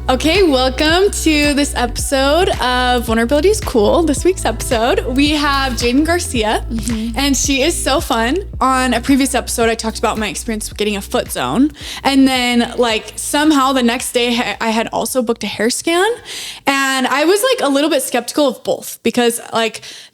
Okay, welcome to this episode of Vulnerability is Cool. This week's episode, we have Jayden Garcia, and she is so fun. On a previous episode, I talked about my experience with getting a foot zone, and then somehow the next day I had also booked a hair scan, and I was a little bit skeptical of both because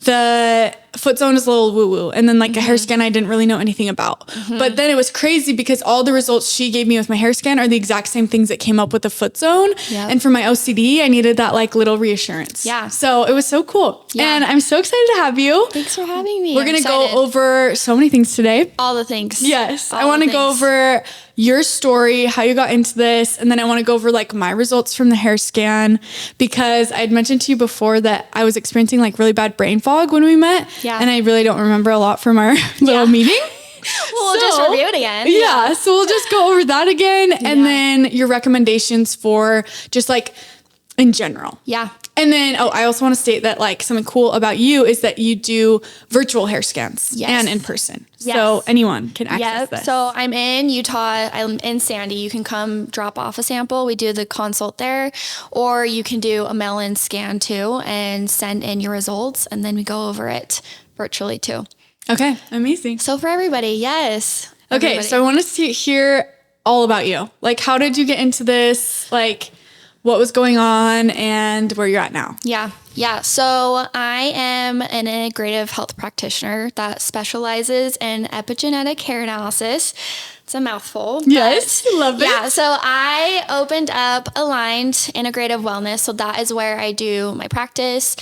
the foot zone is a little woo-woo, and then a hair scan I didn't really know anything about. But then it was crazy because all the results she gave me with my hair scan are the exact same things that came up with the foot zone. Yep. And for my OCD, I needed that little reassurance. Yeah. So it was so cool. Yeah. And I'm so excited to have you. Thanks for having me. We're going to go over so many things today. All the things. Yes. I want to go over your story, how you got into this, and then I want to go over my results from the hair scan because I had mentioned to you before that I was experiencing really bad brain fog when we met. Yeah. And I really don't remember a lot from our little meeting. We'll just review it again. Yeah. So we'll just go over that again. And then your recommendations for just in general. Yeah. And then, I also want to state that something cool about you is that you do virtual hair scans and in person. Yes. So anyone can access this. So I'm in Utah. I'm in Sandy. You can come drop off a sample. We do the consult there, or you can do a mail-in scan too and send in your results. And then we go over it virtually too. Okay. Amazing. So for everybody, yes. Okay. Everybody. So I want to hear all about you. How did you get into this? What was going on and where you're at now? Yeah. So I am an integrative health practitioner that specializes in epigenetic hair analysis. It's a mouthful. Yes, love it. Yeah, so I opened up Aligned Integrative Wellness. So that is where I do my practice,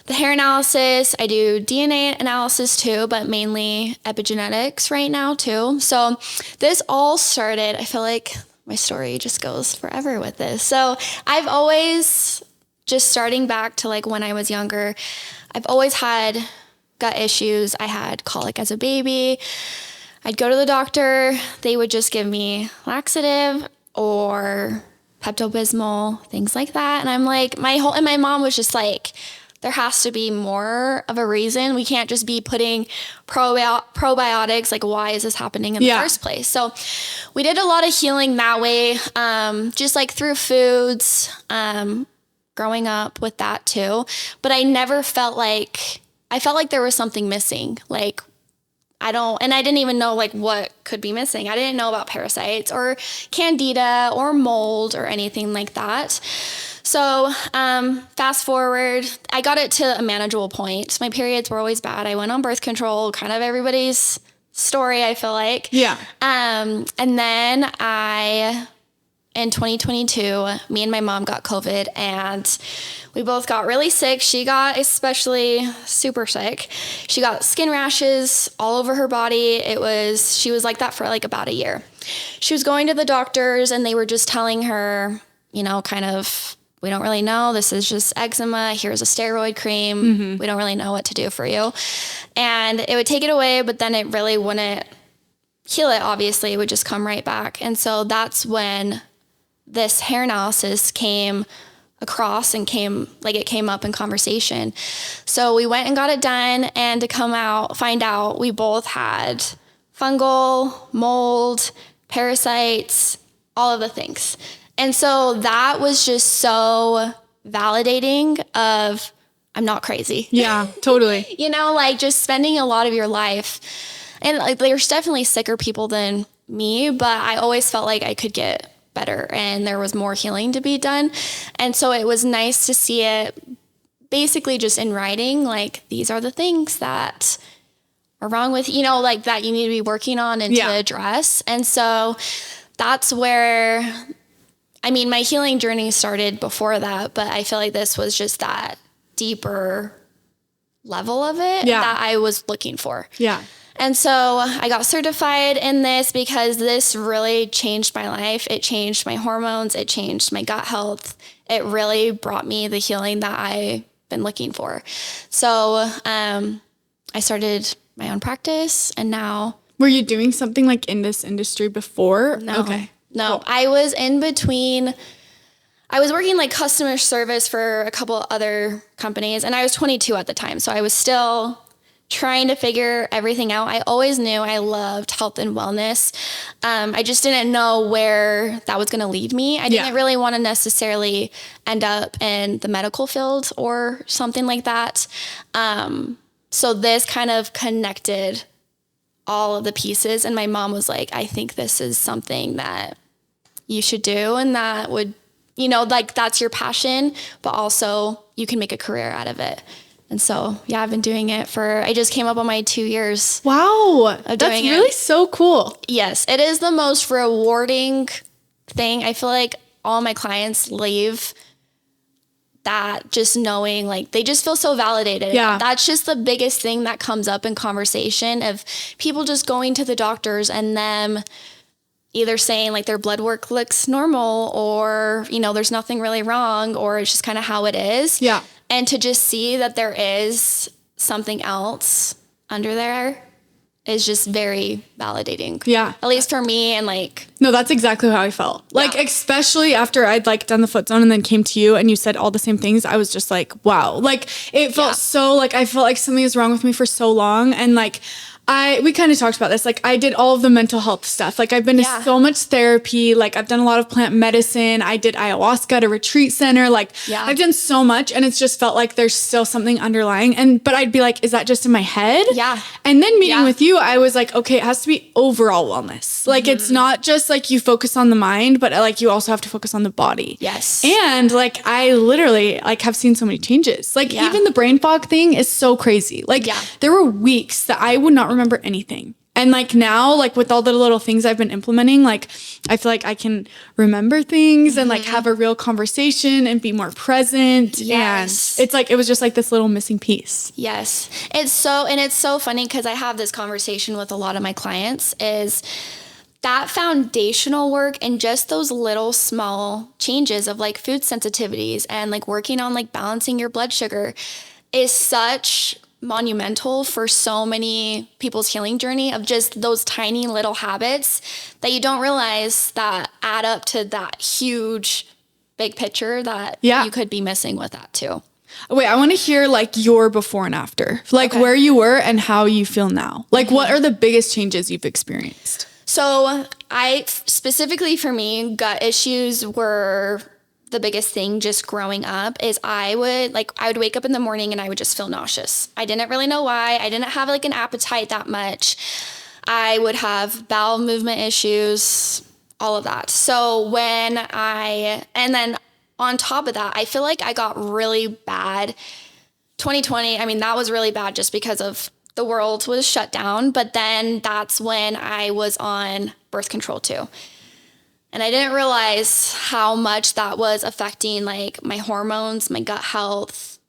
the hair analysis. I do DNA analysis too, but mainly epigenetics right now too. So this all started, I feel like my story just goes forever with this. So I've always, just starting back to when I was younger, I've always had gut issues. I had colic as a baby. I'd go to the doctor. They would just give me laxative or Pepto-Bismol, things like that. And I'm my mom was just there has to be more of a reason. We can't just be putting probiotics. Why is this happening in the first place? So we did a lot of healing that way, just through foods, growing up with that too. But I never felt I felt there was something missing. I didn't even know what could be missing. I didn't know about parasites or candida or mold or anything like that. So fast forward, I got it to a manageable point. My periods were always bad. I went on birth control, kind of everybody's story, I feel like. Yeah. And then in 2022, me and my mom got COVID and we both got really sick. She got especially super sick. She got skin rashes all over her body. She was like that for about a year. She was going to the doctors and they were just telling her, we don't really know. This is just eczema. Here's a steroid cream. We don't really know what to do for you. And it would take it away, but then it really wouldn't heal it. Obviously, it would just come right back. And so that's when this hair analysis came across and it came up in conversation. So we went and got it done, and to find out we both had fungal, mold, parasites, all of the things. And so that was just so validating of I'm not crazy. Yeah, totally. Just spending a lot of your life. And there's definitely sicker people than me, but I always felt I could get better and there was more healing to be done. And so it was nice to see it basically just in writing, these are the things that are wrong with, that you need to be working on and to address. And so that's where my healing journey started before that, but I feel this was just that deeper level of it that I was looking for. Yeah. And so I got certified in this because this really changed my life. It changed my hormones. It changed my gut health. It really brought me the healing that I've been looking for. So I started my own practice, and now... Were you doing something in this industry before? No. Okay. No, cool. I was in between. I was working customer service for a couple other companies, and I was 22 at the time. So I was still trying to figure everything out. I always knew I loved health and wellness. I just didn't know where that was going to lead me. I didn't really want to necessarily end up in the medical field or something like that. So this kind of connected all of the pieces. And my mom was like, I think this is something that you should do. And that would, you know, like that's your passion, but also you can make a career out of it. And so, yeah, I've been doing it I just came up on my 2 years. Wow. That's really so cool. Yes. It is the most rewarding thing. I feel like all my clients leave that just knowing, like, they just feel so validated. Yeah. That's just the biggest thing that comes up in conversation of people just going to the doctors and them either saying like their blood work looks normal or, you know, there's nothing really wrong or it's just kind of how it is. Yeah. And to just see that there is something else under there is just very validating. Yeah. At least for me. And like, no, that's exactly how I felt. Like, especially after I'd like done the foot zone and then came to you and you said all the same things. I was just like, wow. Like it felt so like, I felt like something was wrong with me for so long. And like, we kind of talked about this. Like I did all of the mental health stuff. Like I've been to so much therapy. Like I've done a lot of plant medicine. I did ayahuasca at a retreat center. Like I've done so much and it's just felt like there's still something underlying. But I'd be like, is that just in my head? Yeah. And then meeting with you, I was like, okay, it has to be overall wellness. Like it's not just like you focus on the mind, but like you also have to focus on the body. Yes. And like I literally like have seen so many changes. Like even the brain fog thing is so crazy. Like there were weeks that I would not remember anything. And like now, like with all the little things I've been implementing, like I feel like I can remember things and like have a real conversation and be more present. Yes. And it's like, it was just like this little missing piece. Yes. It's so funny because I have this conversation with a lot of my clients is that foundational work and just those little small changes of like food sensitivities and like working on like balancing your blood sugar is such monumental for so many people's healing journey of just those tiny little habits that you don't realize that add up to that huge big picture that you could be missing with that too. Wait, I want to hear like your before and after, like where you were and how you feel now. Like what are the biggest changes you've experienced? So specifically for me, gut issues were the biggest thing just growing up is I would wake up in the morning and I would just feel nauseous. I didn't really know why. I didn't have like an appetite that much. I would have bowel movement issues, all of that. So and then on top of that, I feel like I got really bad. 2020, I mean, that was really bad just because of the world was shut down. But then that's when I was on birth control too. And I didn't realize how much that was affecting like my hormones, my gut health,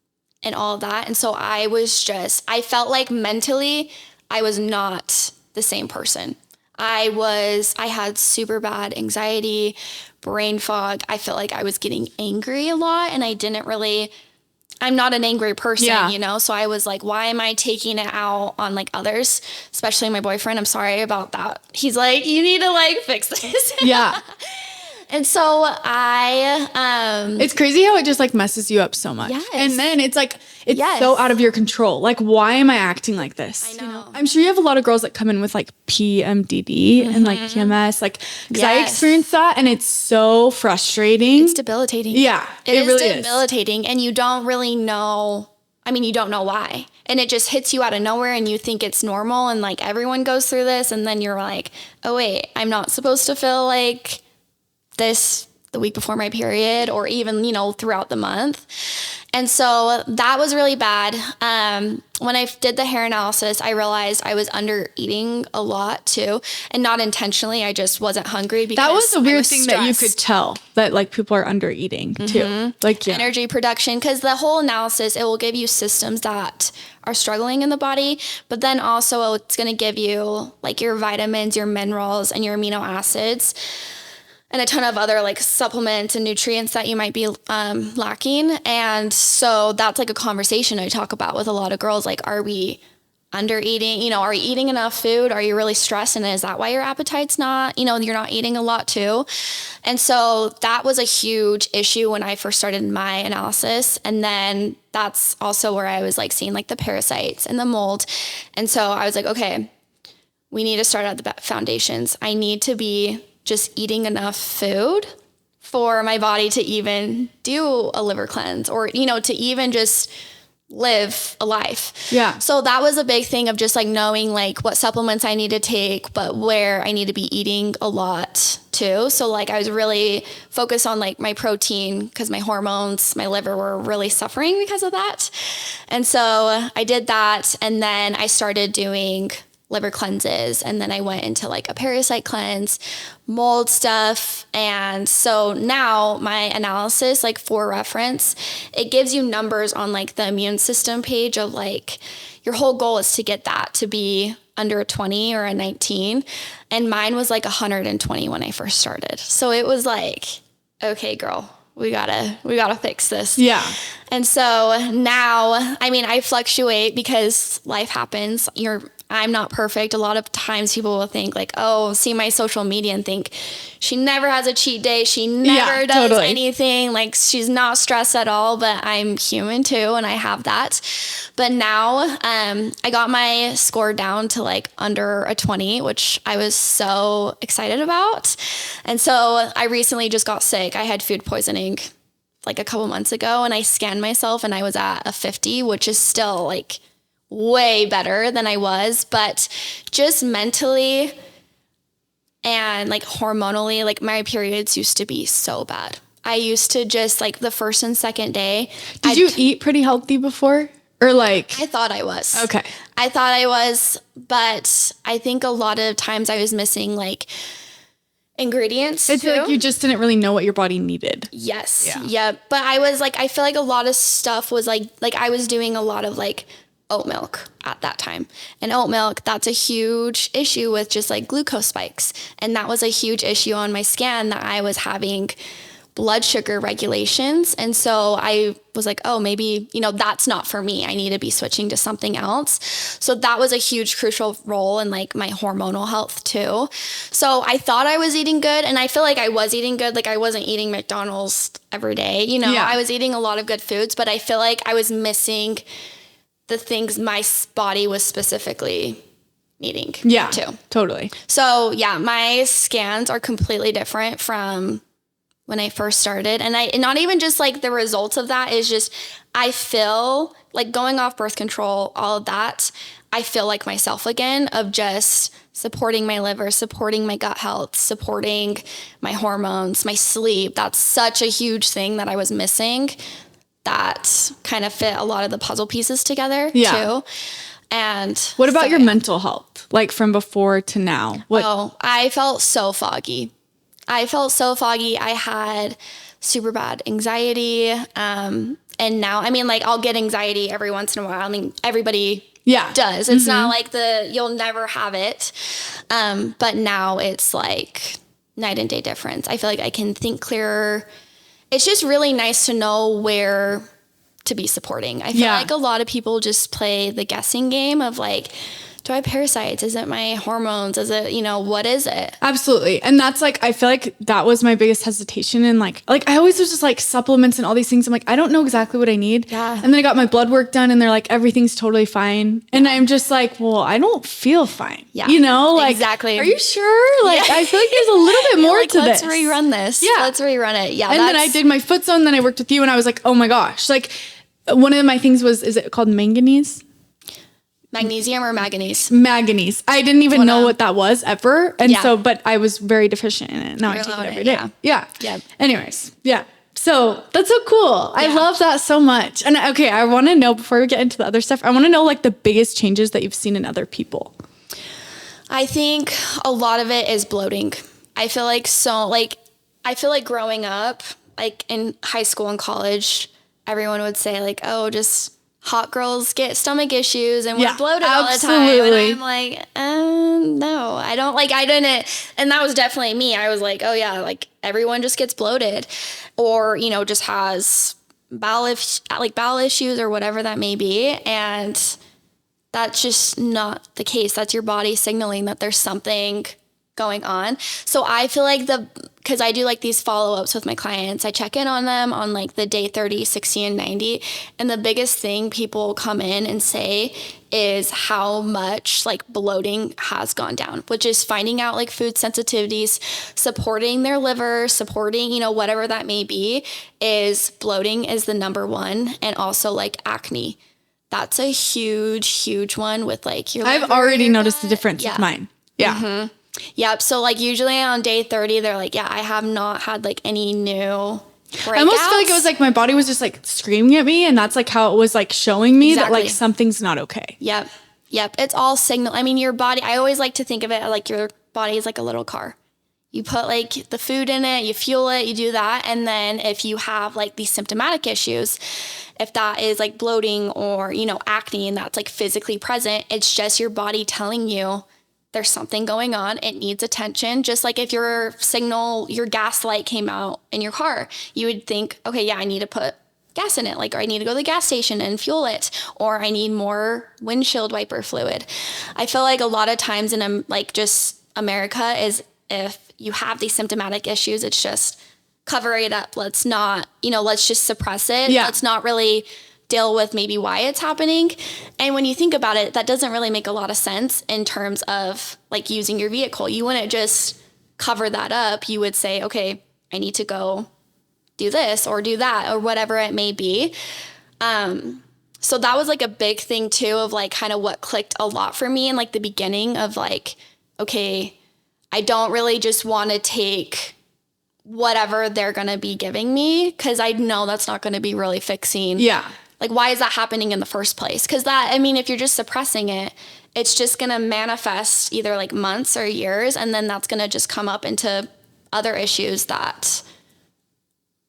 and all of that. And so I felt like mentally I was not the same person. I had super bad anxiety, brain fog. I felt like I was getting angry a lot and I'm not an angry person, you know? So I was like, why am I taking it out on like others, especially my boyfriend? I'm sorry about that. He's like, you need to like fix this. Yeah. And so it's crazy how it just like messes you up so much. Yes. And then it's like, it's so out of your control. Like, why am I acting like this? I know. You know? I'm sure you have a lot of girls that come in with like PMDD and like PMS, like, cause I experienced that and it's so frustrating. It's debilitating. Yeah. It really is debilitating. And you don't really know. I mean, you don't know why. And it just hits you out of nowhere and you think it's normal and like everyone goes through this. And then you're like, oh wait, I'm not supposed to feel like this the week before my period or even, you know, throughout the month. And so that was really bad. When I did the hair analysis, I realized I was under eating a lot too, and not intentionally. I just wasn't hungry because that was a weird thing that you could tell that like people are under eating too. Like energy production, because the whole analysis, it will give you systems that are struggling in the body, but then also it's going to give you like your vitamins, your minerals, and your amino acids, and a ton of other like supplements and nutrients that you might be lacking. And so that's like a conversation I talk about with a lot of girls. Like, are we under eating? You know, are you eating enough food? Are you really stressed? And is that why your appetite's not, you know, you're not eating a lot too? And so that was a huge issue when I first started my analysis. And then that's also where I was like seeing like the parasites and the mold. And so I was like, okay, we need to start at the foundations. I need to be just eating enough food for my body to even do a liver cleanse or, you know, to even just live a life. Yeah. So that was a big thing of just like knowing like what supplements I need to take, but where I need to be eating a lot too. So like I was really focused on like my protein because my hormones, my liver were really suffering because of that. And so I did that. And then I started doing liver cleanses. And then I went into like a parasite cleanse, mold stuff. And so now my analysis, like for reference, it gives you numbers on like the immune system page of like your whole goal is to get that to be under a 20 or a 19. And mine was like 120 when I first started. So it was like, okay, girl, we gotta fix this. Yeah. And so now, I mean, I fluctuate because life happens. I'm not perfect. A lot of times people will think like, oh, see my social media and think she never has a cheat day. She never does anything. Like she's not stressed at all, but I'm human too. And I have that. But now, I got my score down to like under a 20, which I was so excited about. And so I recently just got sick. I had food poisoning like a couple months ago and I scanned myself and I was at a 50, which is still like way better than I was, but just mentally and like hormonally, like my periods used to be so bad. I used to just like the first and second day. Did you eat pretty healthy before? Or like? I thought I was. Okay. I thought I was, but I think a lot of times I was missing like ingredients. It's like you just didn't really know what your body needed. Yes. Yeah. But I was like, I feel like a lot of stuff was like I was doing a lot of like oat milk at that time. And oat milk, that's a huge issue with just like glucose spikes. And that was a huge issue on my scan that I was having blood sugar regulations. And so I was like, oh, maybe, you know, that's not for me. I need to be switching to something else. So that was a huge crucial role in like my hormonal health too. So I thought I was eating good and I feel like I was eating good. Like I wasn't eating McDonald's every day, you know, I was eating a lot of good foods, but I feel like I was missing the things my body was specifically needing too. Totally. So yeah, my scans are completely different from when I first started. And not even just like the results of that is just, I feel like going off birth control, all of that, I feel like myself again of just supporting my liver, supporting my gut health, supporting my hormones, my sleep. That's such a huge thing that I was missing. That kind of fit a lot of the puzzle pieces together too. And what about your mental health? Like from before to now? I felt so foggy. I had super bad anxiety. And now, I mean, like I'll get anxiety every once in a while. I mean, everybody does. It's not like you'll never have it. But now it's like night and day difference. I feel like I can think clearer. It's just really nice to know where to be supporting. I feel like a lot of people just play the guessing game of like, do I have parasites? Is it my hormones? Is it, you know, what is it? Absolutely. And that's like, I feel like that was my biggest hesitation. And like I always was just like supplements and all these things. I'm like, I don't know exactly what I need. Yeah. And then I got my blood work done and they're like, everything's totally fine. And I'm just like, well, I don't feel fine. Yeah. You know, like, exactly. Are you sure? Like, I feel like there's a little bit more to let's this. rerun this. Yeah. Let's rerun it. Yeah. And then I did my foot zone. Then I worked with you and I was like, oh my gosh. Like one of my things was, is it called manganese? Magnesium or manganese? Manganese. I didn't even know what that was ever. And so, but I was very deficient in it. Now I take it every day. Yeah. Anyways. Yeah. So that's so cool. I love that so much. And okay, I want to know before we get into the other stuff, I want to know like the biggest changes that you've seen in other people. I think a lot of it is bloating. I feel like growing up, like in high school and college, everyone would say like, oh, just hot girls get stomach issues and we're bloated all the time. And I'm like, no, I don't like, I didn't. And that was definitely me. I was like, oh yeah, like everyone just gets bloated or, you know, just has bowel issues or whatever that may be. And that's just not the case. That's your body signaling that there's something going on. So I feel like because I do like these follow-ups with my clients, I check in on them on like the day 30, 60, and 90. And the biggest thing people come in and say is how much like bloating has gone down, which is finding out like food sensitivities, supporting their liver, supporting, whatever that may be, is bloating is the number one. And also like acne. That's a huge, huge one with like your liver. I've already noticed the difference with mine. Yeah. Mm-hmm. Yep. So like usually on day 30, they're like, I have not had like any new breakouts. I almost feel like it was like my body was just like screaming at me, and that's like how it was like showing me that like something's not okay. Yep. It's all signal. I mean, your body, I always like to think of it like your body is like a little car. You put like the food in it, you fuel it, you do that. And then if you have like these symptomatic issues, if that is like bloating or, acne, and that's like physically present, it's just your body telling you there's something going on. It needs attention. Just like if your gas light came out in your car, you would think, okay, I need to put gas in it. Like, or I need to go to the gas station and fuel it, or I need more windshield wiper fluid. I feel like a lot of times in like just America is if you have these symptomatic issues, it's just cover it up. Let's not, let's just suppress it. Yeah. Let's not really deal with maybe why it's happening. And when you think about it, that doesn't really make a lot of sense in terms of like using your vehicle. You wouldn't just cover that up. You would say, okay, I need to go do this or do that or whatever it may be. So that was like a big thing too of like kind of what clicked a lot for me in like the beginning of like, okay, I don't really just want to take whatever they're going to be giving me, because I know that's not going to be really fixing. Yeah. Like, why is that happening in the first place? Because if you're just suppressing it, it's just going to manifest either like months or years. And then that's going to just come up into other issues that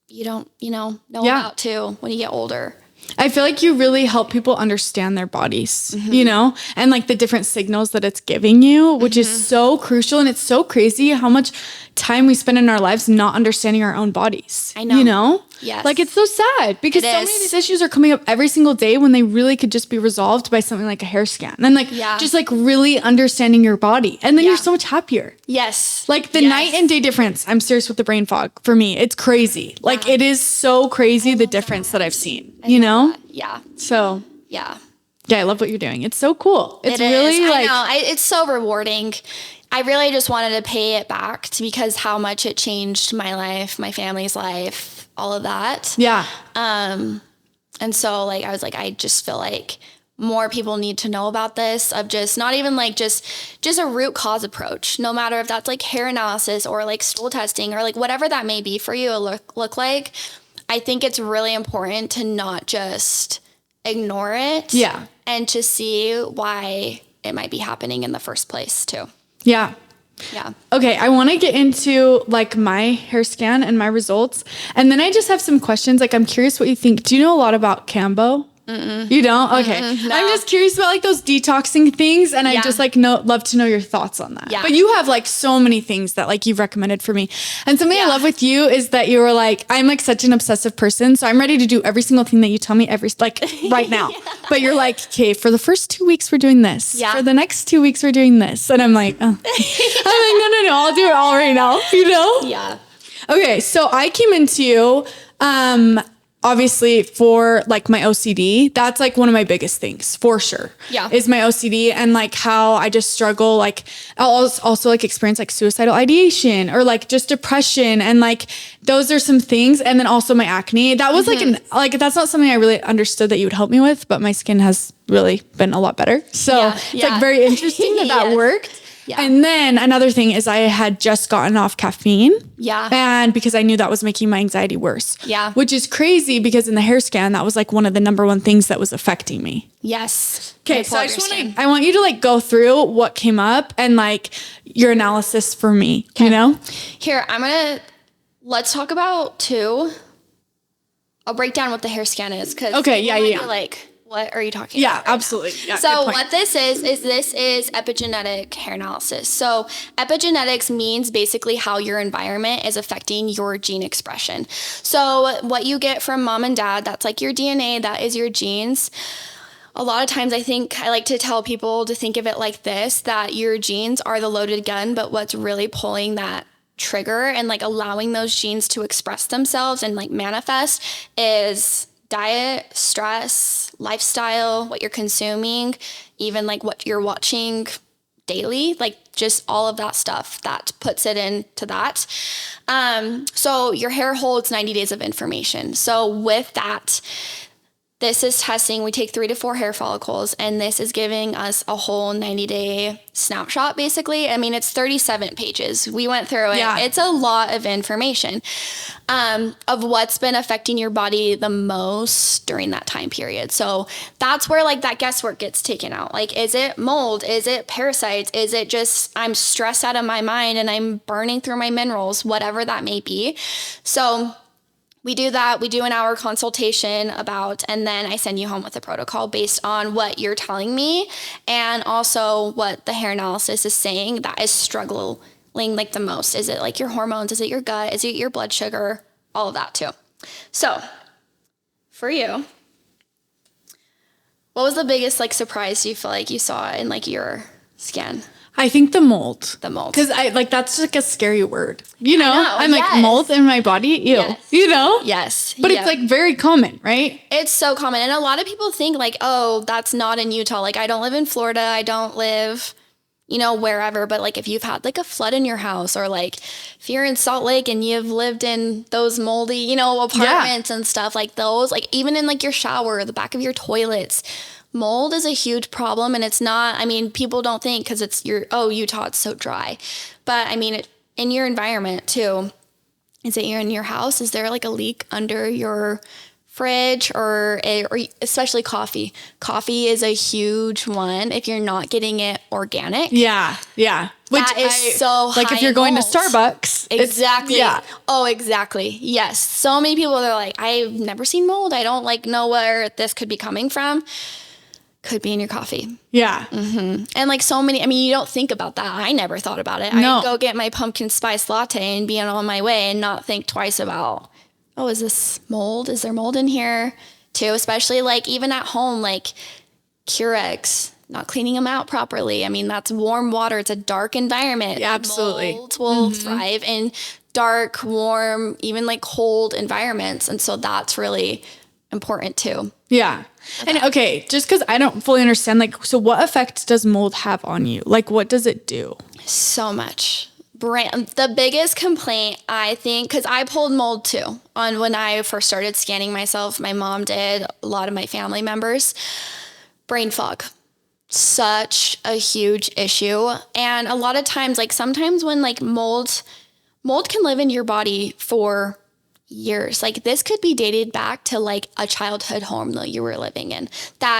you don't, know about too when you get older. I feel like you really help people understand their bodies, and like the different signals that it's giving you, which is so crucial. And it's so crazy how much time we spend in our lives not understanding our own bodies. I know. Yes. Like it's so sad because so many of these issues are coming up every single day when they really could just be resolved by something like a hair scan and like just like really understanding your body. And then you're so much happier. Yes. Like the night and day difference. I'm serious with the brain fog for me. It's crazy. Like it is so crazy the difference that I've seen, Yeah. So yeah, I love what you're doing. It's so cool. It's really like, I know. It's so rewarding. I really just wanted to pay it back because how much it changed my life, my family's life, all of that. Yeah. And so like, I was like, I just feel like more people need to know about this, of just not even like just a root cause approach, no matter if that's like hair analysis or like stool testing or like whatever that may be for you to look like. I think it's really important to not just ignore it. Yeah. And to see why it might be happening in the first place too. Yeah. Yeah. Okay. I want to get into like my hair scan and my results. And then I just have some questions. Like, I'm curious what you think. Do you know a lot about Cambo? Mm-mm. You don't? Okay. No. I'm just curious about like those detoxing things. And I just like love to know your thoughts on that. Yeah. But you have like so many things that like you've recommended for me. And something I love with you is that you were like, I'm like such an obsessive person. So I'm ready to do every single thing that you tell me right now. But you're like, okay, for the first 2 weeks, we're doing this. Yeah. For the next 2 weeks, we're doing this. And I'm like, oh. I'm like, no, I'll do it all right now. Yeah. Okay. So I came into you, obviously for like my OCD, that's like one of my biggest things for sure. Yeah. Is my OCD and like how I just struggle. Like I'll also like experience like suicidal ideation or like just depression. And like, those are some things. And then also my acne, that was like that's not something I really understood that you would help me with, but my skin has really been a lot better. So it's like very interesting that worked. Yeah. And then another thing is I had just gotten off caffeine. Yeah. And because I knew that was making my anxiety worse. Yeah. Which is crazy because in the hair scan, that was like one of the number one things that was affecting me. Yes. Okay. So I want you to like go through what came up and like your analysis for me, Here, let's talk about two. I'll break down what the hair scan is. Like, what are you talking about? Yeah, absolutely. Yeah, so what this is epigenetic hair analysis. So epigenetics means basically how your environment is affecting your gene expression. So what you get from mom and dad, that's like your DNA, that is your genes. a lot of times I think I like to tell people to think of it like this, that your genes are the loaded gun, but what's really pulling that trigger and like allowing those genes to express themselves and like manifest is diet, stress, lifestyle, what you're consuming, even like what you're watching daily, like just all of that stuff that puts it into that. So your hair holds 90 days of information. So with that, this is testing. We take 3 to 4 hair follicles, and this is giving us a whole 90-day snapshot, basically. I mean, it's 37 pages. We went through it. Yeah. It's a lot of information of what's been affecting your body the most during that time period. So that's where like that guesswork gets taken out. Like, is it mold? Is it parasites? Is it just I'm stressed out of my mind and I'm burning through my minerals, whatever that may be. So we do that. We do an hour consultation and then I send you home with a protocol based on what you're telling me and also what the hair analysis is saying that is struggling like the most. Is it like your hormones? Is it your gut? Is it your blood sugar? All of that too. So for you, what was the biggest like surprise you feel like you saw in like your scan? I think the mold. The mold. Because that's like a scary word. You know? I'm yes. like, mold in my body? Ew. Yes. You know? Yes. But It's like very common, right? It's so common. And a lot of people think like, oh, that's not in Utah. Like I don't live in Florida. I don't live, wherever. But like if you've had like a flood in your house or like if you're in Salt Lake and you've lived in those moldy, apartments and stuff like those, like even in like your shower, the back of your toilets, mold is a huge problem, and it's not, people don't think because it's Utah, it's so dry. But in your environment too, is it in your house? Is there like a leak under your fridge or especially coffee? Coffee is a huge one if you're not getting it organic. Yeah. Yeah. That is so high. Like if you're going to Starbucks. Exactly. Yeah. Oh, exactly. Yes. So many people are like, I've never seen mold. I don't know where this could be coming from. Could be in your coffee. Yeah. Mm-hmm. And like so many, you don't think about that. I never thought about it. No. I'd go get my pumpkin spice latte and be on my way and not think twice about, is this mold? Is there mold in here too? Especially like even at home, like Keurigs, not cleaning them out properly. That's warm water. It's a dark environment. Yeah, absolutely. Mold will thrive in dark, warm, even like cold environments. And so that's really important too. Yeah. And okay, just because I don't fully understand, like, so what effect does mold have on you? Like, what does it do? So much. The biggest complaint, I think, because I pulled mold too on when I first started scanning myself. My mom did, a lot of my family members. Brain fog. Such a huge issue. And a lot of times, like sometimes when like mold can live in your body for years. Like this could be dated back to like a childhood home that you were living in.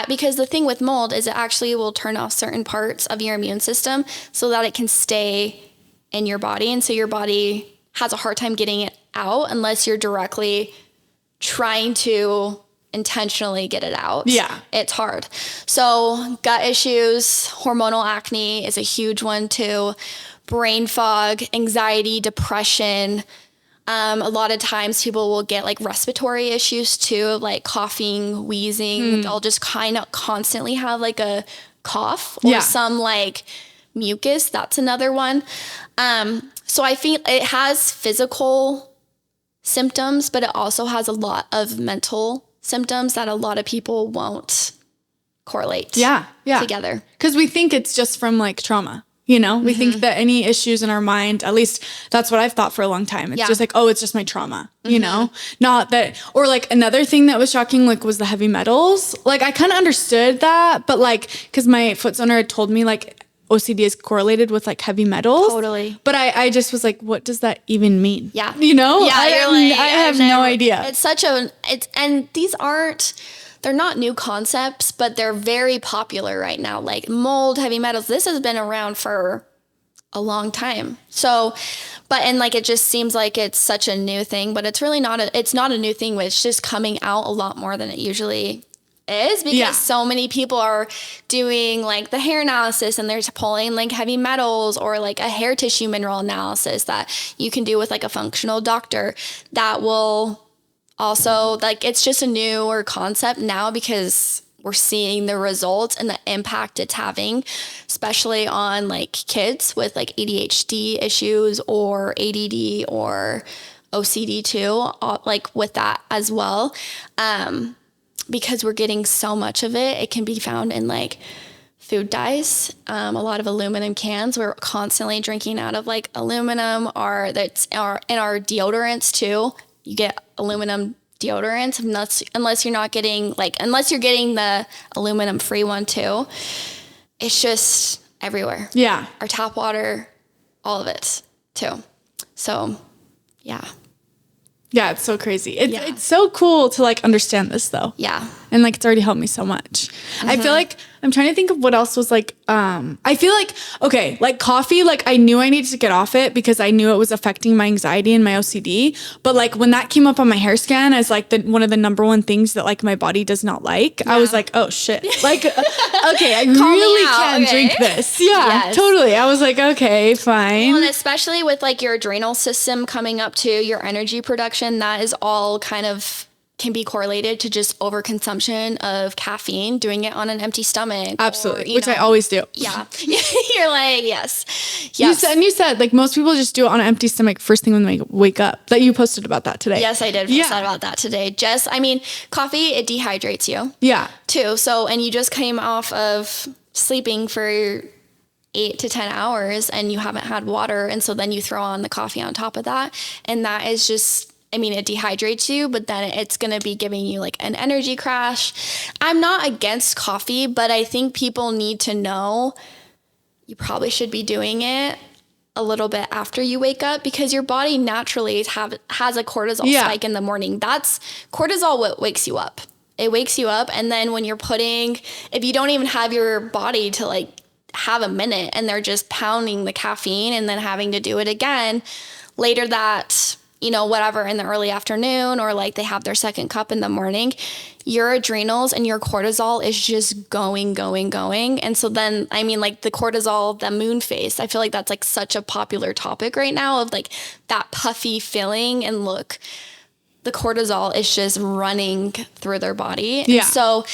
Because the thing with mold is it actually will turn off certain parts of your immune system so that it can stay in your body. And so your body has a hard time getting it out unless you're directly trying to intentionally get it out. Yeah. It's hard. So gut issues, hormonal acne is a huge one too. Brain fog, anxiety, depression. A lot of times people will get like respiratory issues too, like coughing, wheezing. They'll just kind of constantly have like a cough or some like mucus. That's another one. So I think it has physical symptoms, but it also has a lot of mental symptoms that a lot of people won't correlate together. Because we think it's just from like trauma. We think that any issues in our mind, at least that's what I've thought for a long time. It's just like, it's just my trauma, not that. Or like another thing that was shocking, like was the heavy metals. Like I kind of understood that, but like, cause my foot owner had told me like OCD is correlated with like heavy metals. Totally. But I just was like, what does that even mean? Yeah. I have no idea. It's and these they're not new concepts, but they're very popular right now. Like mold, heavy metals, this has been around for a long time. So, it just seems like it's such a new thing, but it's really not it's not a new thing, but it's just coming out a lot more than it usually is because so many people are doing like the hair analysis and they're pulling like heavy metals or like a hair tissue mineral analysis that you can do with like a functional doctor that will also, like, it's just a newer concept now because we're seeing the results and the impact it's having, especially on like kids with like ADHD issues or ADD or OCD too, like with that as well. Because we're getting so much of it. It can be found in like food dyes, a lot of aluminum cans. We're constantly drinking out of like aluminum, or that's in our deodorants too. You get aluminum deodorants unless you're getting the aluminum free one too. It's just everywhere. Yeah. Our tap water, all of it too. So yeah. Yeah, it's so crazy. It's so cool to like understand this though. Yeah. And like it's already helped me so much. I feel like I'm trying to think of what else was like I feel like okay, like coffee, like I knew I needed to get off it because I knew it was affecting my anxiety and my OCD. But like when that came up on my hair scan as like one of the number one things that like my body does not like, I was like, oh shit. Like okay, I really can drink this. Yeah, yes. Totally. I was like, okay, fine. Well, and especially with like your adrenal system coming up to your energy production, that is all kind of can be correlated to just overconsumption of caffeine, doing it on an empty stomach. Absolutely. Which I always do. Yeah. You're like, yes. You said like most people just do it on an empty stomach first thing when they wake up. That you posted about that today. Yes, I did post about that today. Coffee, it dehydrates you. Yeah. Too. So, and you just came off of sleeping for 8 to 10 hours and you haven't had water. And so then you throw on the coffee on top of that. And that is just, it dehydrates you, but then it's going to be giving you like an energy crash. I'm not against coffee, but I think people need to know you probably should be doing it a little bit after you wake up because your body naturally has a cortisol spike in the morning. That's cortisol what wakes you up. It wakes you up. And then when if you don't even have your body to like have a minute and they're just pounding the caffeine and then having to do it again later that whatever in the early afternoon or like they have their second cup in the morning, your adrenals and your cortisol is just going. And so then, like the cortisol, the moon face, I feel like that's like such a popular topic right now of like that puffy feeling and look, the cortisol is just running through their body. Yeah. And so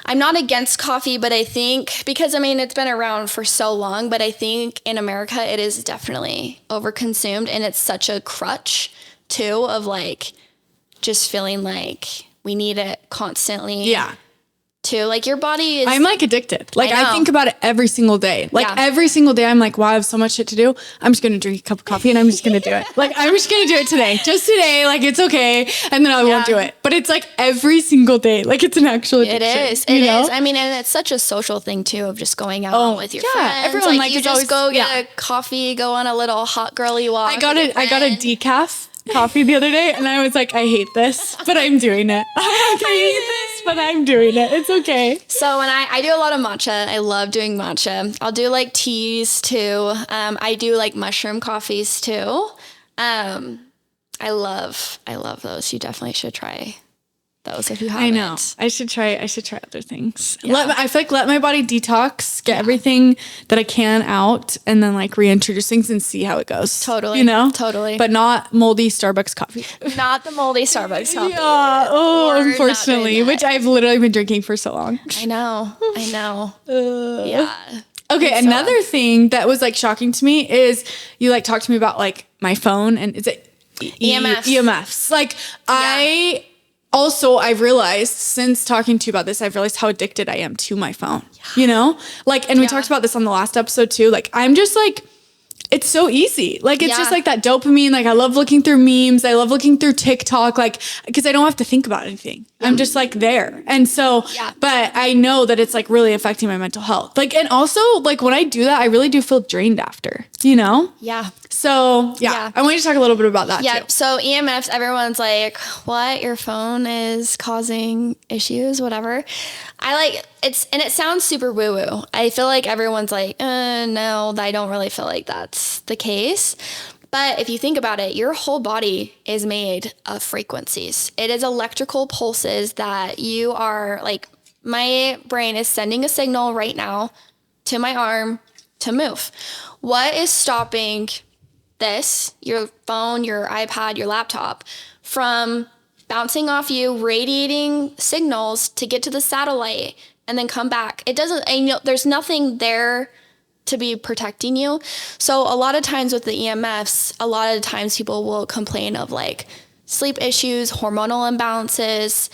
I'm not against coffee, but I think because it's been around for so long, but I think in America it is definitely overconsumed and it's such a crutch too of like just feeling like we need it constantly. Yeah. Too. Like your body is... I'm like addicted. Like I think about it every single day. Like every single day I'm like, wow, I have so much shit to do. I'm just going to drink a cup of coffee and I'm just going to do it. Like I'm just going to do it today. Just today. Like it's okay. And then I won't do it. But it's like every single day. Like it's an actual addiction. It is. It is. And it's such a social thing too of just going out with your friends. Everyone like you just always, go get a coffee, go on a little hot girly walk. I got a decaf coffee the other day and I was like, I hate this, but I'm doing it. I hate this, but I'm doing it. It's okay. So when I do a lot of matcha, I love doing matcha. I'll do like teas too. I do like mushroom coffees too. I love those. You definitely should try those if you haven't. I know. I should try other things. Yeah. I feel like let my body detox, get everything that I can out, and then like reintroduce things and see how it goes. Totally. Totally. But not moldy Starbucks coffee. Not the moldy Starbucks coffee. Yeah. Oh, unfortunately, which I've literally been drinking for so long. I know. Yeah. Okay, another thing that was like shocking to me is you like talked to me about like my phone and is it EMFs. Like I've realized since talking to you about this, I've realized how addicted I am to my phone, Like, and we talked about this on the last episode too. Like, I'm just like, it's so easy. Like, it's just like that dopamine. Like, I love looking through memes. I love looking through TikTok, like, because I don't have to think about anything. I'm just like there. And so, but I know that it's like really affecting my mental health. Like, and also like when I do that, I really do feel drained after, Yeah. So I want you to talk a little bit about that too. So EMFs, everyone's like, what? Your phone is causing issues, whatever. I like and it sounds super woo woo. I feel like everyone's like, no, I don't really feel like that's the case. But if you think about it, your whole body is made of frequencies. It is electrical pulses that you are like, my brain is sending a signal right now to my arm to move. What is stopping this, your phone, your iPad, your laptop, from bouncing off you, radiating signals to get to the satellite and then come back. It doesn't, and, you know, there's nothing there to be protecting you. So a lot of times with the EMFs, a lot of times people will complain of like sleep issues, hormonal imbalances,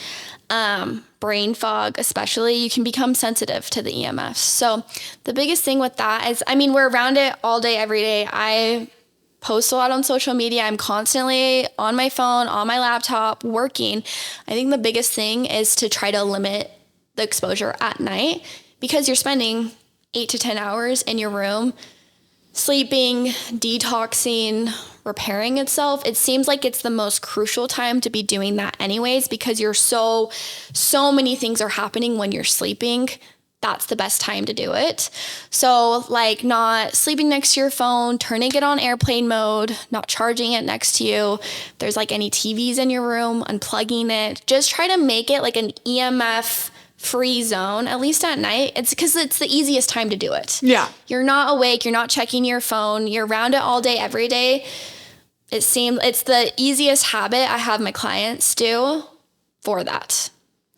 brain fog, especially. You can become sensitive to the EMFs. So the biggest thing with that is, I mean, we're around it all day, every day. I post a lot on social media. I'm constantly on my phone, on my laptop, working. I think the biggest thing is to try to limit the exposure at night, because you're spending 8 to 10 hours in your room, sleeping, detoxing, repairing itself. It seems like it's the most crucial time to be doing that anyways, because you're so many things are happening when you're sleeping. That's the best time to do it. So like not sleeping next to your phone, turning it on airplane mode, not charging it next to you. If there's like any TVs in your room, unplugging it. Just try to make it like an EMF free zone, at least at night. It's because it's the easiest time to do it. Yeah. You're not awake. You're not checking your phone. You're around it all day, every day. It's the easiest habit I have my clients do for that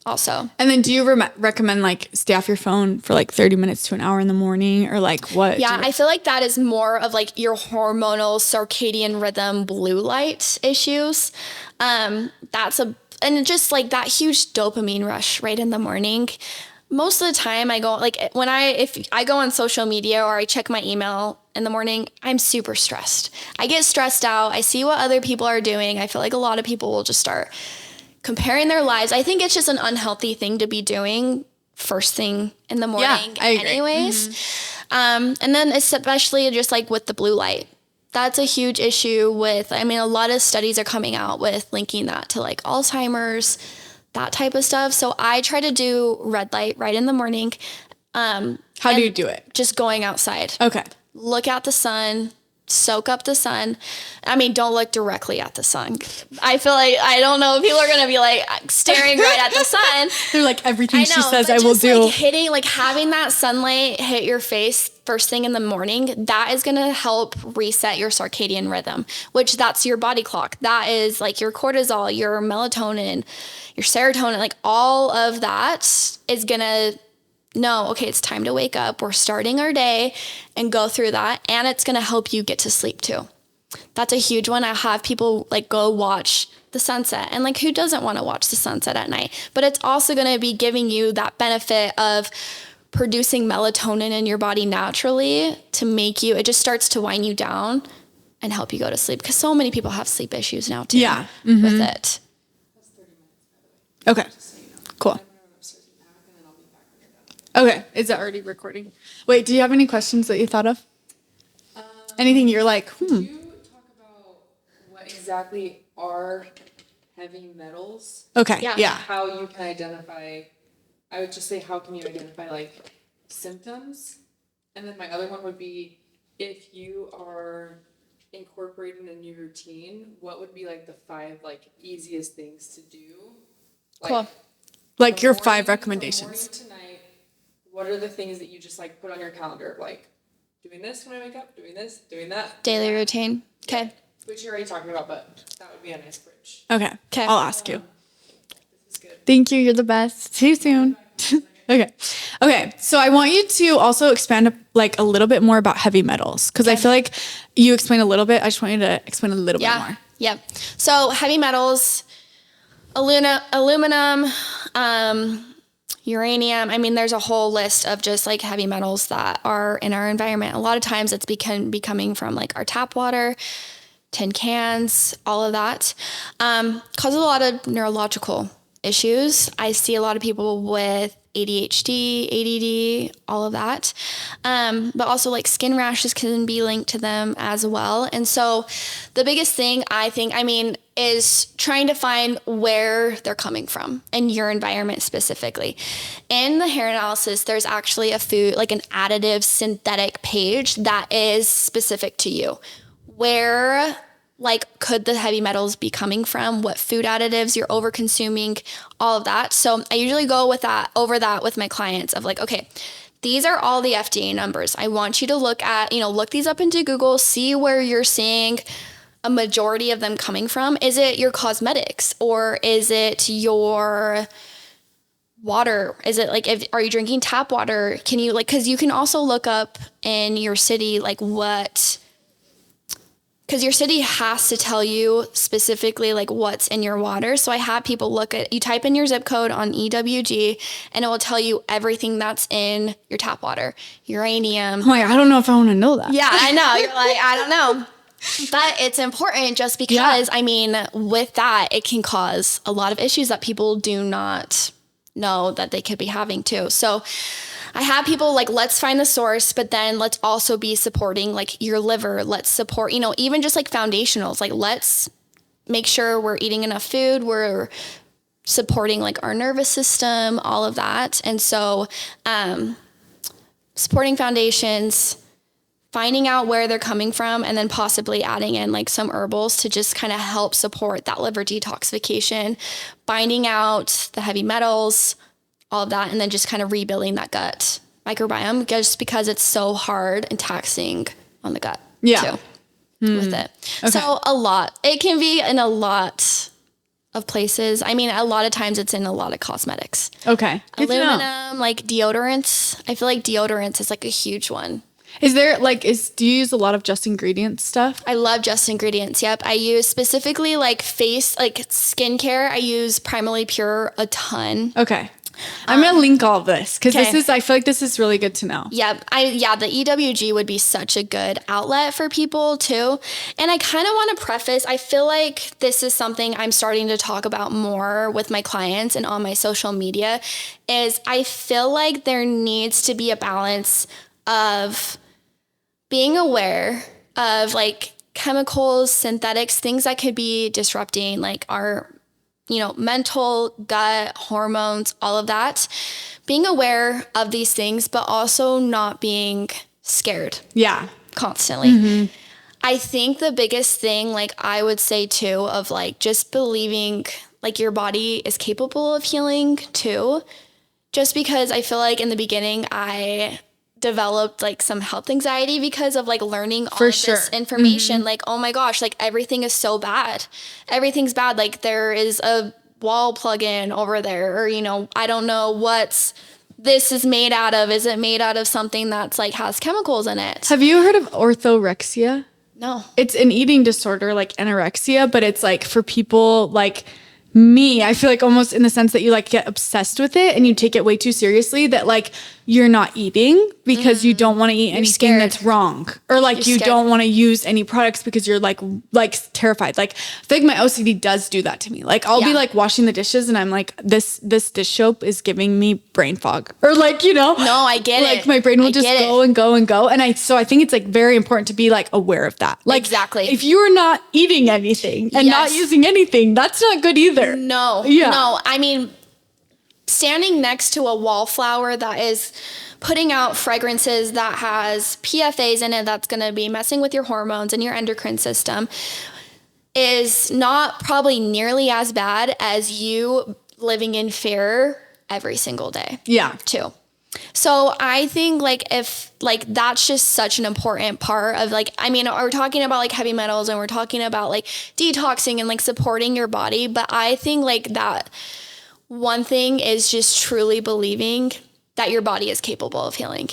also. And then do you recommend like stay off your phone for like 30 minutes to an hour in the morning, or like what? Yeah, I feel like that is more of like your hormonal circadian rhythm blue light issues. And just like that huge dopamine rush right in the morning. Most of the time I go like if I go on social media or I check my email in the morning, I'm super stressed. I get stressed out. I see what other people are doing. I feel like a lot of people will just start comparing their lives. I think it's just an unhealthy thing to be doing first thing in the morning, I agree. anyways. And then especially just like with the blue light, that's a huge issue with, I mean, a lot of studies are coming out with linking that to like Alzheimer's, that type of stuff. So I try to do red light right in the morning. How do you do it? Just going outside. Okay. Look at the sun, soak up the sun. I mean, don't look directly at the sun. I feel like, I don't know, people are going to be like staring right at the sun. They're like, everything she says I will just do. Like hitting, like having that sunlight hit your face first thing in the morning, that is going to help reset your circadian rhythm, which that's your body clock. That is like your cortisol, your melatonin, your serotonin, like all of that is going to know, okay, it's time to wake up. We're starting our day and go through that. And it's going to help you get to sleep too. That's a huge one. I have people like go watch the sunset, and like who doesn't want to watch the sunset at night? But it's also going to be giving you that benefit of producing melatonin in your body naturally to make you, it just starts to wind you down and help you go to sleep. Because so many people have sleep issues now too. Yeah. With it. Okay. Cool. Okay. Is that already recording? Wait, do you have any questions that you thought of? Anything you're like, Could you talk about what exactly are heavy metals? Okay. Yeah. Yeah. How you can identify, I would just say, how can you identify like symptoms? And then my other one would be, if you are incorporating a new routine, what would be like the 5 like easiest things to do? Cool. Like your from 5 morning recommendations. to night, what are the things that you just like put on your calendar? Like doing this when I wake up, doing this, doing that. Daily routine. Okay. Which you're already talking about, but that would be a nice bridge. Okay. Okay. I'll ask you. This is good. Thank you. You're the best. See you soon. Okay. Okay. So I want you to also expand like a little bit more about heavy metals, because I feel like you explained a little bit. I just want you to explain a little bit more. Yep. So heavy metals, aluminum, uranium. I mean, there's a whole list of just like heavy metals that are in our environment. A lot of times it's becoming from like our tap water, tin cans, all of that. Causes a lot of neurological issues. I see a lot of people with ADHD, ADD, all of that. But also like skin rashes can be linked to them as well. And so the biggest thing I think, is trying to find where they're coming from in your environment specifically. In the hair analysis, there's actually a food, like an additive synthetic page that is specific to you. Where like could the heavy metals be coming from? What food additives you're over consuming, all of that. So I usually go over that with my clients of like, okay, these are all the FDA numbers. I want you to look these up into Google, see where you're seeing a majority of them coming from? Is it your cosmetics, or is it your water? Is it like, are you drinking tap water? Can you like, cause you can also look up in your city, like cause your city has to tell you specifically like what's in your water. So I have people you type in your zip code on EWG and it will tell you everything that's in your tap water, uranium. I'm like, I don't know if I want to know that. Yeah, I know. You're like, I don't know. But it's important just because, I mean, with that, it can cause a lot of issues that people do not know that they could be having too. So I have people like, let's find the source, but then let's also be supporting like your liver. Let's support, even just like foundationals, like let's make sure we're eating enough food. We're supporting like our nervous system, all of that. And so, supporting foundations, finding out where they're coming from, and then possibly adding in like some herbals to just kind of help support that liver detoxification, finding out the heavy metals, all of that, and then just kind of rebuilding that gut microbiome just because it's so hard and taxing on the gut too with it. Okay. So it can be in a lot of places. I mean, a lot of times it's in a lot of cosmetics. Okay. Good Aluminum, like deodorants. I feel like deodorants is like a huge one. Is there do you use a lot of Just Ingredients stuff? I love Just Ingredients. Yep. I use specifically like skincare. I use Primarily Pure a ton. Okay. I'm going to link all of this because I feel like this is really good to know. Yep. The EWG would be such a good outlet for people too. And I kind of want to preface, I feel like this is something I'm starting to talk about more with my clients and on my social media is I feel like there needs to be a balance of being aware of like chemicals, synthetics, things that could be disrupting like our, mental, gut, hormones, all of that. Being aware of these things, but also not being scared. Yeah. Constantly. Mm-hmm. I think the biggest thing, like I would say too, of like just believing like your body is capable of healing too. Just because I feel like in the beginning I developed like some health anxiety because of like learning all of this information. Mm-hmm. Like, oh my gosh, like everything is so bad. Everything's bad. Like there is a wall plug-in over there, or, I don't know what this is made out of. Is it made out of something that's like has chemicals in it? Have you heard of orthorexia? No. It's an eating disorder like anorexia, but it's like for people like me, I feel like almost in the sense that you like get obsessed with it and you take it way too seriously that like you're not eating because you don't want to eat anything that's wrong, or like you don't want to use any products because you're like terrified. Like I think my OCD does do that to me. Like I'll be like washing the dishes and I'm like, this dish soap is giving me brain fog, or like, No, I get it. Like my brain will just go and go and go. And I think it's like very important to be like aware of that. Like exactly. If you're not eating anything and not using anything, that's not good either. No. No. I mean, standing next to a wallflower that is putting out fragrances that has PFAs in it that's going to be messing with your hormones and your endocrine system is not probably nearly as bad as you living in fear every single day. Yeah. Too. So I think like if like that's just such an important part of like, I mean, we're talking about like heavy metals and we're talking about like detoxing and like supporting your body. But I think like that one thing is just truly believing that your body is capable of healing.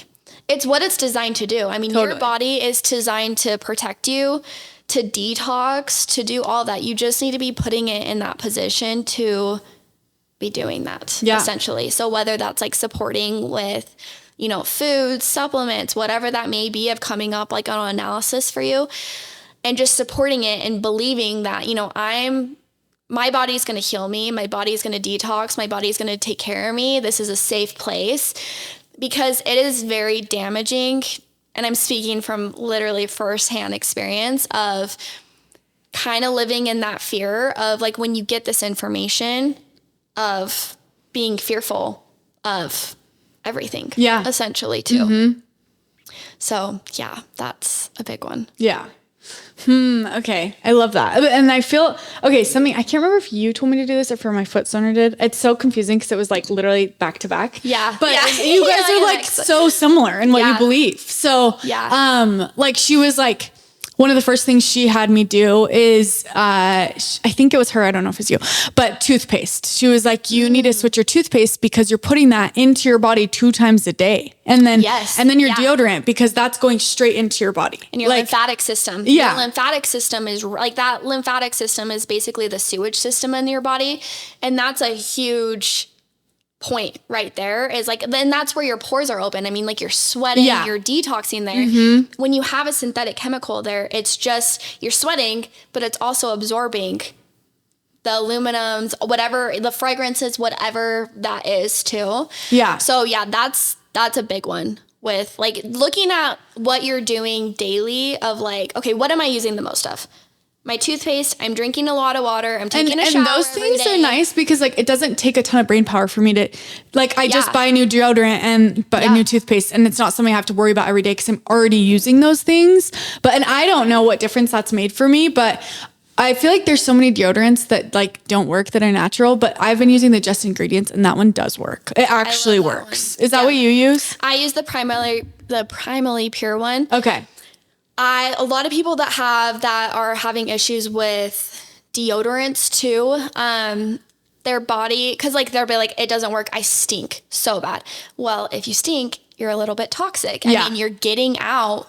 It's what it's designed to do. I mean, your body is designed to protect you, to detox, to do all that. You just need to be putting it in that position to be doing that, essentially. So whether that's like supporting with, food, supplements, whatever that may be, of coming up like an analysis for you and just supporting it and believing that, my body's going to heal me. My body's going to detox. My body's going to take care of me. This is a safe place, because it is very damaging. And I'm speaking from literally firsthand experience of kind of living in that fear of like when you get this information of being fearful of everything. Yeah. Essentially too. Mm-hmm. So yeah, that's a big one. Yeah. Okay. I love that. And I feel, something, I can't remember if you told me to do this or if my foot stoner did. It's so confusing because it was like literally back to back. Yeah. But you guys are like so similar in what you believe. So, like she was like, one of the first things she had me do is, I think it was her, I don't know if it's you, but toothpaste. She was like, you need to switch your toothpaste because you're putting that into your body 2 times a day. And then, your deodorant, because that's going straight into your body. And your lymphatic system. Yeah. Your lymphatic system is like that. Lymphatic system is basically the sewage system in your body. And that's a huge point right there, is like, then that's where your pores are open. I mean, like, you're sweating, you're detoxing there. When you have a synthetic chemical there, it's just, you're sweating, but it's also absorbing the aluminums, whatever, the fragrances, whatever that is too. Yeah. So yeah, that's a big one, with like looking at what you're doing daily of like, okay, what am I using the most of? My toothpaste, I'm drinking a lot of water, I'm taking a shower. And those things are nice because like it doesn't take a ton of brain power for me to, like, I just buy a new deodorant and a new toothpaste, and it's not something I have to worry about every day because I'm already using those things. And I don't know what difference that's made for me, but I feel like there's so many deodorants that like don't work, that are natural, but I've been using the Just Ingredients, and that one does work. It actually works. Is that what you use? I use the Primally Pure one. Okay. A lot of people that are having issues with deodorants too, their body, because like they'll be like, it doesn't work, I stink so bad. Well, if you stink, you're a little bit toxic. I mean, you're getting out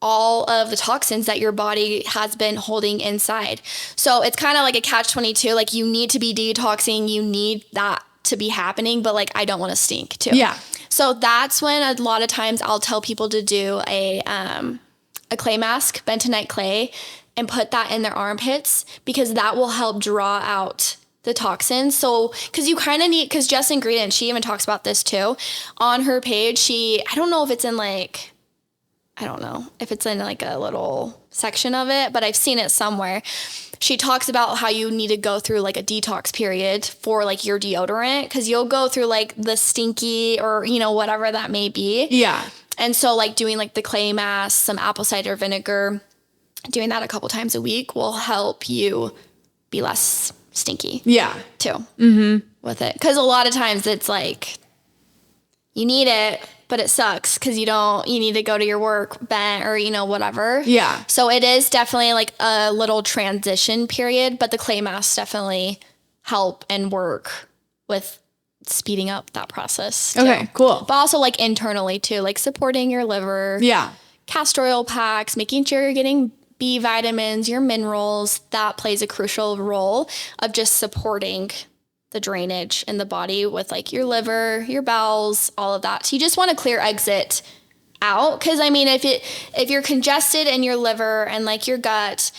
all of the toxins that your body has been holding inside. So it's kind of like a catch-22. Like, you need to be detoxing, you need that to be happening, but like, I don't want to stink too. Yeah. So that's when a lot of times I'll tell people to do a clay mask, bentonite clay, and put that in their armpits, because that will help draw out the toxins. So, because you kind of need, because Just Ingredients, she even talks about this too on her page. I don't know if it's in like a little section of it, but I've seen it somewhere. She talks about how you need to go through like a detox period for like your deodorant, because you'll go through like the stinky or, whatever that may be. Yeah. And so like doing like the clay mask, some apple cider vinegar, doing that a couple times a week will help you be less stinky. Yeah. Too. With it. Because a lot of times it's like, you need it, but it sucks because you need to go to your work bent or, whatever. Yeah. So it is definitely like a little transition period, but the clay masks definitely help and work with speeding up that process too. Okay, cool. But also like internally too, like supporting your liver. Yeah. Castor oil packs, making sure you're getting B vitamins, your minerals. That plays a crucial role of just supporting the drainage in the body with like your liver, your bowels, all of that. So you just want a clear exit out. Cause I mean, if you're congested in your liver and like your gut,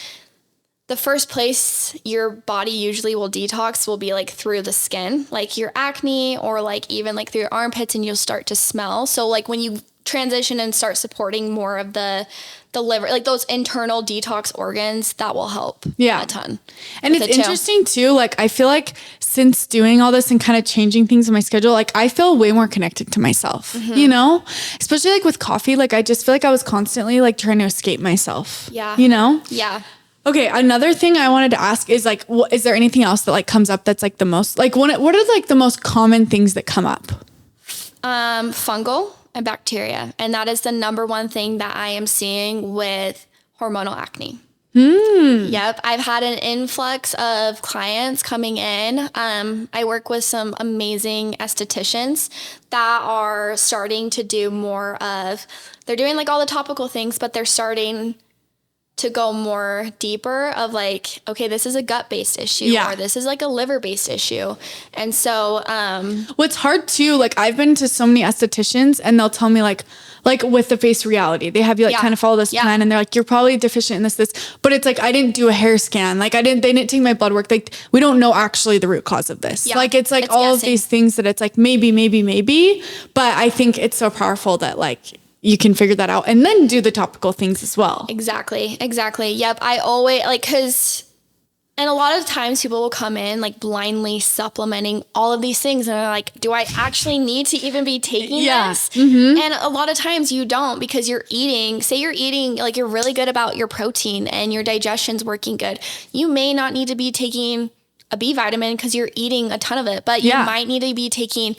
the first place your body usually will detox will be like through the skin, like your acne, or like even like through your armpits, and you'll start to smell. So like when you transition and start supporting more of the liver, like those internal detox organs, that will help a ton. And it's interesting too, like I feel like since doing all this and kind of changing things in my schedule, like I feel way more connected to myself, especially like with coffee. Like I just feel like I was constantly like trying to escape myself. Yeah. Yeah. Okay, another thing I wanted to ask is like, is there anything else that like comes up that's like the most, like what are like the most common things that come up? Fungal and bacteria. And that is the number one thing that I am seeing with hormonal acne. Yep. I've had an influx of clients coming in. I work with some amazing estheticians that are starting to do they're doing like all the topical things, but they're starting to go more deeper of like, okay, this is a gut-based issue, or this is like a liver-based issue. And so what's hard too, like I've been to so many estheticians and they'll tell me like with the Face Reality, they have you like kind of follow this plan, and they're like, you're probably deficient in this, but it's like, I didn't do a hair scan. Like they didn't take my blood work. Like we don't know actually the root cause of this. Like it's like all of these things that it's like, maybe, but I think it's so powerful that like, you can figure that out and then do the topical things as well. Exactly. Yep. I always and a lot of times people will come in like blindly supplementing all of these things. And they're like, do I actually need to even be taking this? And a lot of times you don't, because you're eating like you're really good about your protein and your digestion's working good. You may not need to be taking a B vitamin because you're eating a ton of it, but you might need to be taking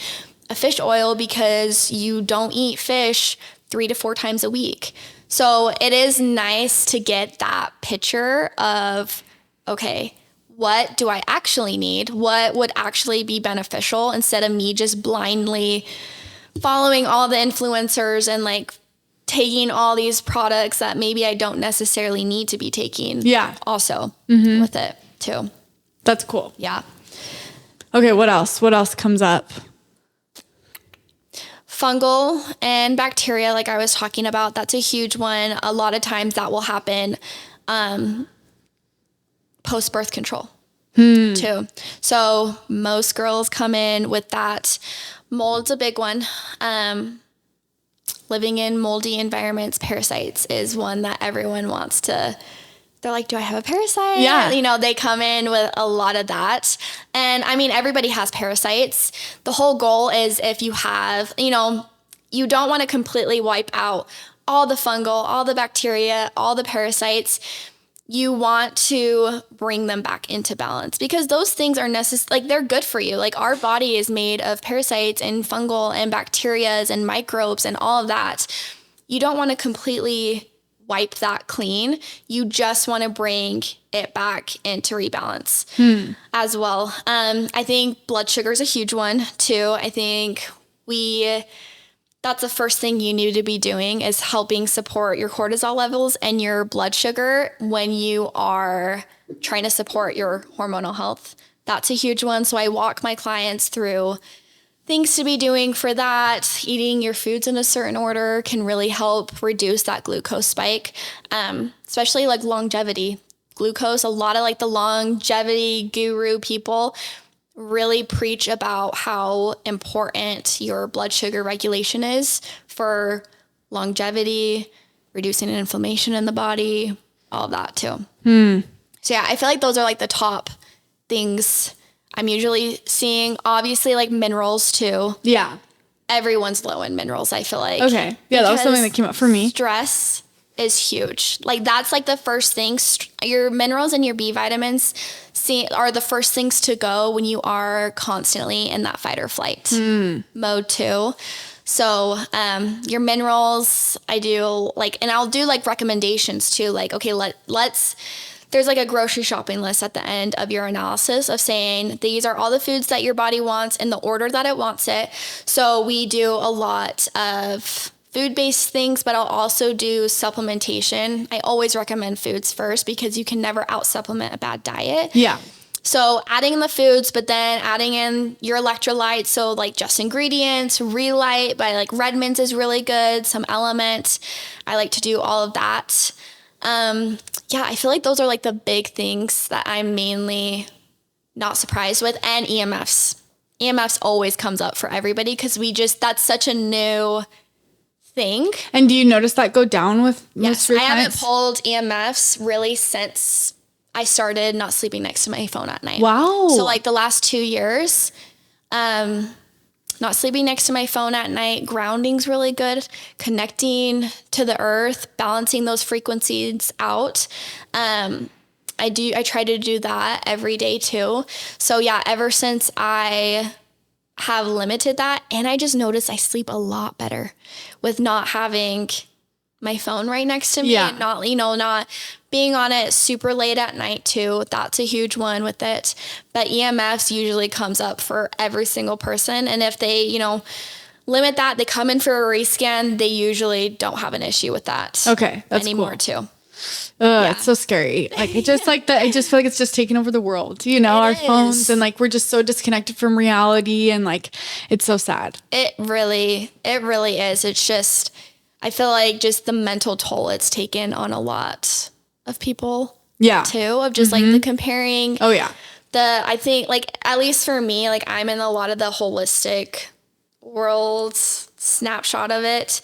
a fish oil because you don't eat fish 3 to 4 times a week. So it is nice to get that picture of, okay, what do I actually need? What would actually be beneficial, instead of me just blindly following all the influencers and like taking all these products that maybe I don't necessarily need to be taking. Yeah. Also with it too. That's cool. Yeah. Okay. What else? What else comes up? Fungal and bacteria, like I was talking about, that's a huge one. A lot of times that will happen post-birth control too. So most girls come in with that. Mold's a big one. Living in moldy environments, parasites is one that everyone wants to. They're like, do I have a parasite? Yeah. You know, they come in with a lot of that. And I mean, everybody has parasites. The whole goal is, if you have, you know, you don't want to completely wipe out all the fungal, all the bacteria, all the parasites. You want to bring them back into balance, because those things are necessary. Like, they're good for you. Like, our body is made of parasites and fungal and bacterias and microbes and all of that. You don't want to completely wipe that clean. You just want to bring it back into rebalance as well. I think blood sugar is a huge one too. I think that's the first thing you need to be doing, is helping support your cortisol levels and your blood sugar when you are trying to support your hormonal health. That's a huge one. So I walk my clients through things to be doing for that. Eating your foods in a certain order can really help reduce that glucose spike, especially like longevity. Glucose, a lot of like the longevity guru people really preach about how important your blood sugar regulation is for longevity, reducing inflammation in the body, all of that too. So yeah, I feel like those are like the top things I'm usually seeing. Obviously, like minerals too. Yeah. Everyone's low in minerals, I feel like. Okay. Yeah, that was something that came up for me. Stress is huge. Like, that's like the first thing. Your minerals and your B vitamins are the first things to go when you are constantly in that fight or flight mode too. So your minerals, I do like, and I'll do like recommendations too. Like, okay, let's there's like a grocery shopping list at the end of your analysis of saying, these are all the foods that your body wants in the order that it wants it. So we do a lot of food-based things, but I'll also do supplementation. I always recommend foods first, because you can never out-supplement a bad diet. Yeah. So adding in the foods, but then adding in your electrolytes. So like just ingredients, Relight by like Redmond's is really good. Some Element. I like to do all of that. Yeah, I feel like those are like the big things that I'm mainly not surprised with. And EMFs. EMFs always comes up for everybody, because that's such a new thing. And do you notice that go down with most Yes, of your I haven't clients? pulled EMFs really since I started not sleeping next to my phone at night. Wow. So like the last 2 years, not sleeping next to my phone at night. Grounding's really good. Connecting to the earth, balancing those frequencies out. I try to do that every day too. So yeah, ever since I have limited that, and I just noticed I sleep a lot better with not having my phone right next to me, Yeah. and not being on it super late at night too. That's a huge one with it. But EMFs usually comes up for every single person. And if they, limit that, they come in for a rescan, they usually don't have an issue with that. Okay. That's anymore cool. too. It's so scary. Like, I just like that. I just feel like it's just taking over the world, our phones, and like, we're just so disconnected from reality, and like, it's so sad. It really is. It's just, I feel like just the mental toll it's taken on a lot of people. Yeah. Too, of just like the comparing. Oh yeah. I think like, at least for me, like I'm in a lot of the holistic world snapshot of it.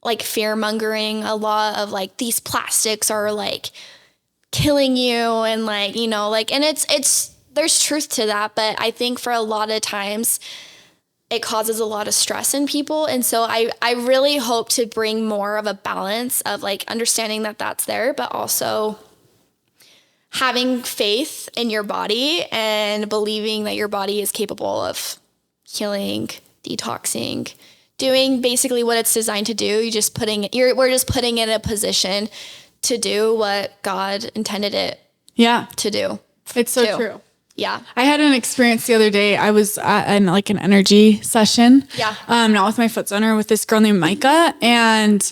Like fear mongering a lot of like, these plastics are like killing you, and like, and it's there's truth to that. But I think for a lot of times it causes a lot of stress in people. And so I really hope to bring more of a balance of like understanding that that's there, but also having faith in your body and believing that your body is capable of healing, detoxing, doing basically what it's designed to do. We're just putting it in a position to do what God intended it to do. It's so true. Yeah. I had an experience the other day. I was in like an energy session. Yeah. Not with my foot center, with this girl named Micah. And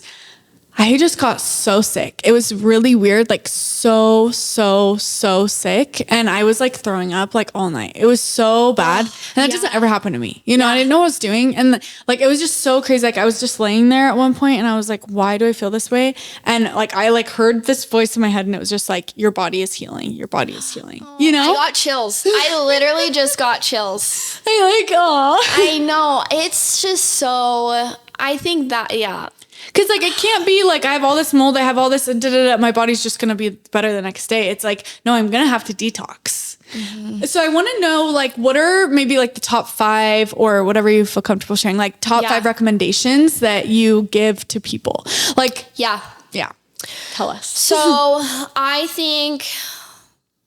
I just got so sick. It was really weird, like so sick. And I was like throwing up like all night. It was so bad. And that doesn't ever happen to me. You know, I didn't know what I was doing. And like, it was just so crazy. Like I was just laying there at one point and I was like, why do I feel this way? And like, I like heard this voice in my head and it was just like, your body is healing. Your body is healing. You know? I got chills. I literally just got chills. I know. It's just so, I think that, Because like it can't be like I have all this mold, I have all this, my body's just gonna be better the next day. It's like, no, I'm gonna have to detox. Mm-hmm. So I want to know like what are maybe like the top 5 or whatever you feel comfortable sharing, like top 5 recommendations that you give to people. Like tell us. So I think,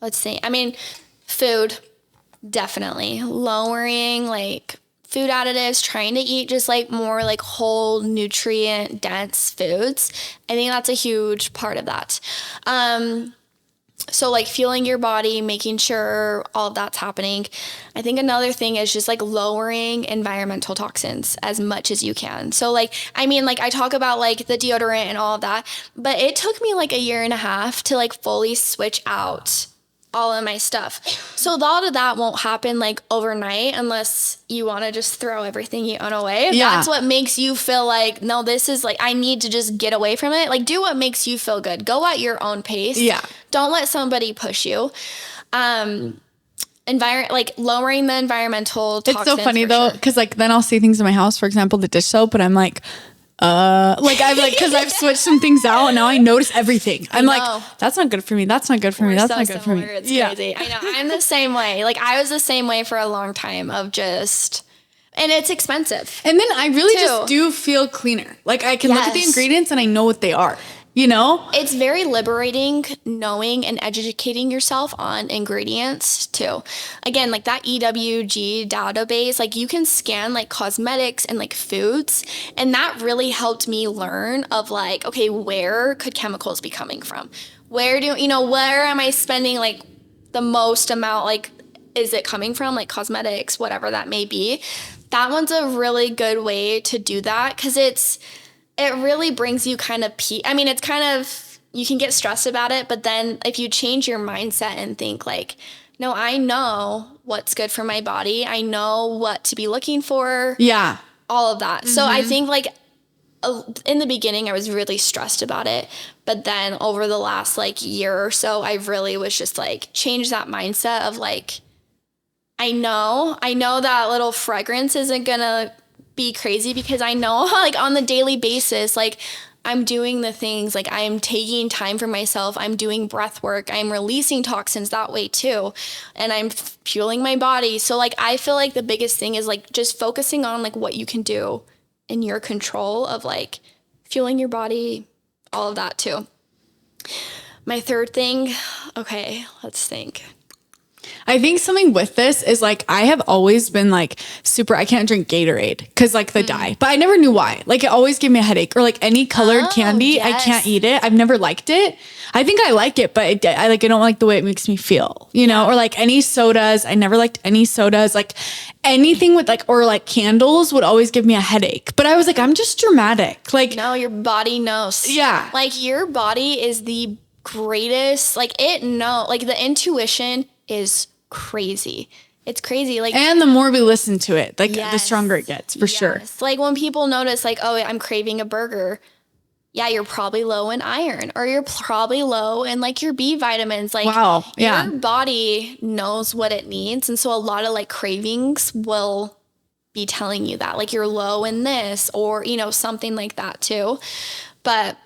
let's see. I mean, food, definitely lowering like food additives, trying to eat just like more like whole nutrient dense foods. I think that's a huge part of that. So like fueling your body, making sure all of that's happening. I think another thing is just like lowering environmental toxins as much as you can. So like, I mean, like I talk about like the deodorant and all of that, but it took me like a year and a half to like fully switch out all of my stuff. So a lot of that won't happen like overnight unless you want to just throw everything you own away. Yeah. That's what makes you feel like, no, this is like, I need to just get away from it. Like do what makes you feel good. Go at your own pace. Yeah. Don't let somebody push you. Like lowering the environmental toxins. It's so funny though, because like then I'll see things in my house, for example, the dish soap, and I'm like, because I've switched some things out and now I notice everything. I'm like, that's not good for me. That's not good for me. That's not good for me. It's crazy. I know. I'm the same way. Like I was the same way for a long time of just, and it's expensive. And then I really just do feel cleaner. Like I can look at the ingredients and I know what they are. You know? It's very liberating knowing and educating yourself on ingredients too. Again, like that EWG database, like you can scan like cosmetics and like foods. And that really helped me learn of like, okay, where could chemicals be coming from? Where am I spending like the most amount? Like, is it coming from like cosmetics, whatever that may be? That one's a really good way to do that because it really brings you kind of I mean, it's kind of, you can get stressed about it, but then if you change your mindset and think like, no, I know what's good for my body. I know what to be looking for. Yeah. All of that. Mm-hmm. So I think like in the beginning, I was really stressed about it. But then over the last like year or so, I really was just like changed that mindset of like, I know that little fragrance isn't going to be crazy because I know like on the daily basis, like I'm doing the things, like I'm taking time for myself. I'm doing breath work. I'm releasing toxins that way too. And I'm fueling my body. So like, I feel like the biggest thing is like just focusing on like what you can do in your control of like fueling your body, all of that too. My third thing, okay, let's think. I think something with this is like, I have always been like I can't drink Gatorade because like the dye, but I never knew why. Like it always gave me a headache or like any colored candy. Yes. I can't eat it. I've never liked it. I think I like it, but I don't like the way it makes me feel, you know, or like any sodas. I never liked any sodas, like anything with like, or like candles would always give me a headache, but I was like, I'm just dramatic. Like, no, your body knows. Yeah. Like your body is the greatest, like the intuition is crazy. It's crazy. Like, and the more we listen to it, like the stronger it gets for sure. Like when people notice like, oh, I'm craving a burger. Yeah, you're probably low in iron or you're probably low in like your B vitamins. Like your body knows what it needs. And so a lot of like cravings will be telling you that like you're low in this or, you know, something like that too. But,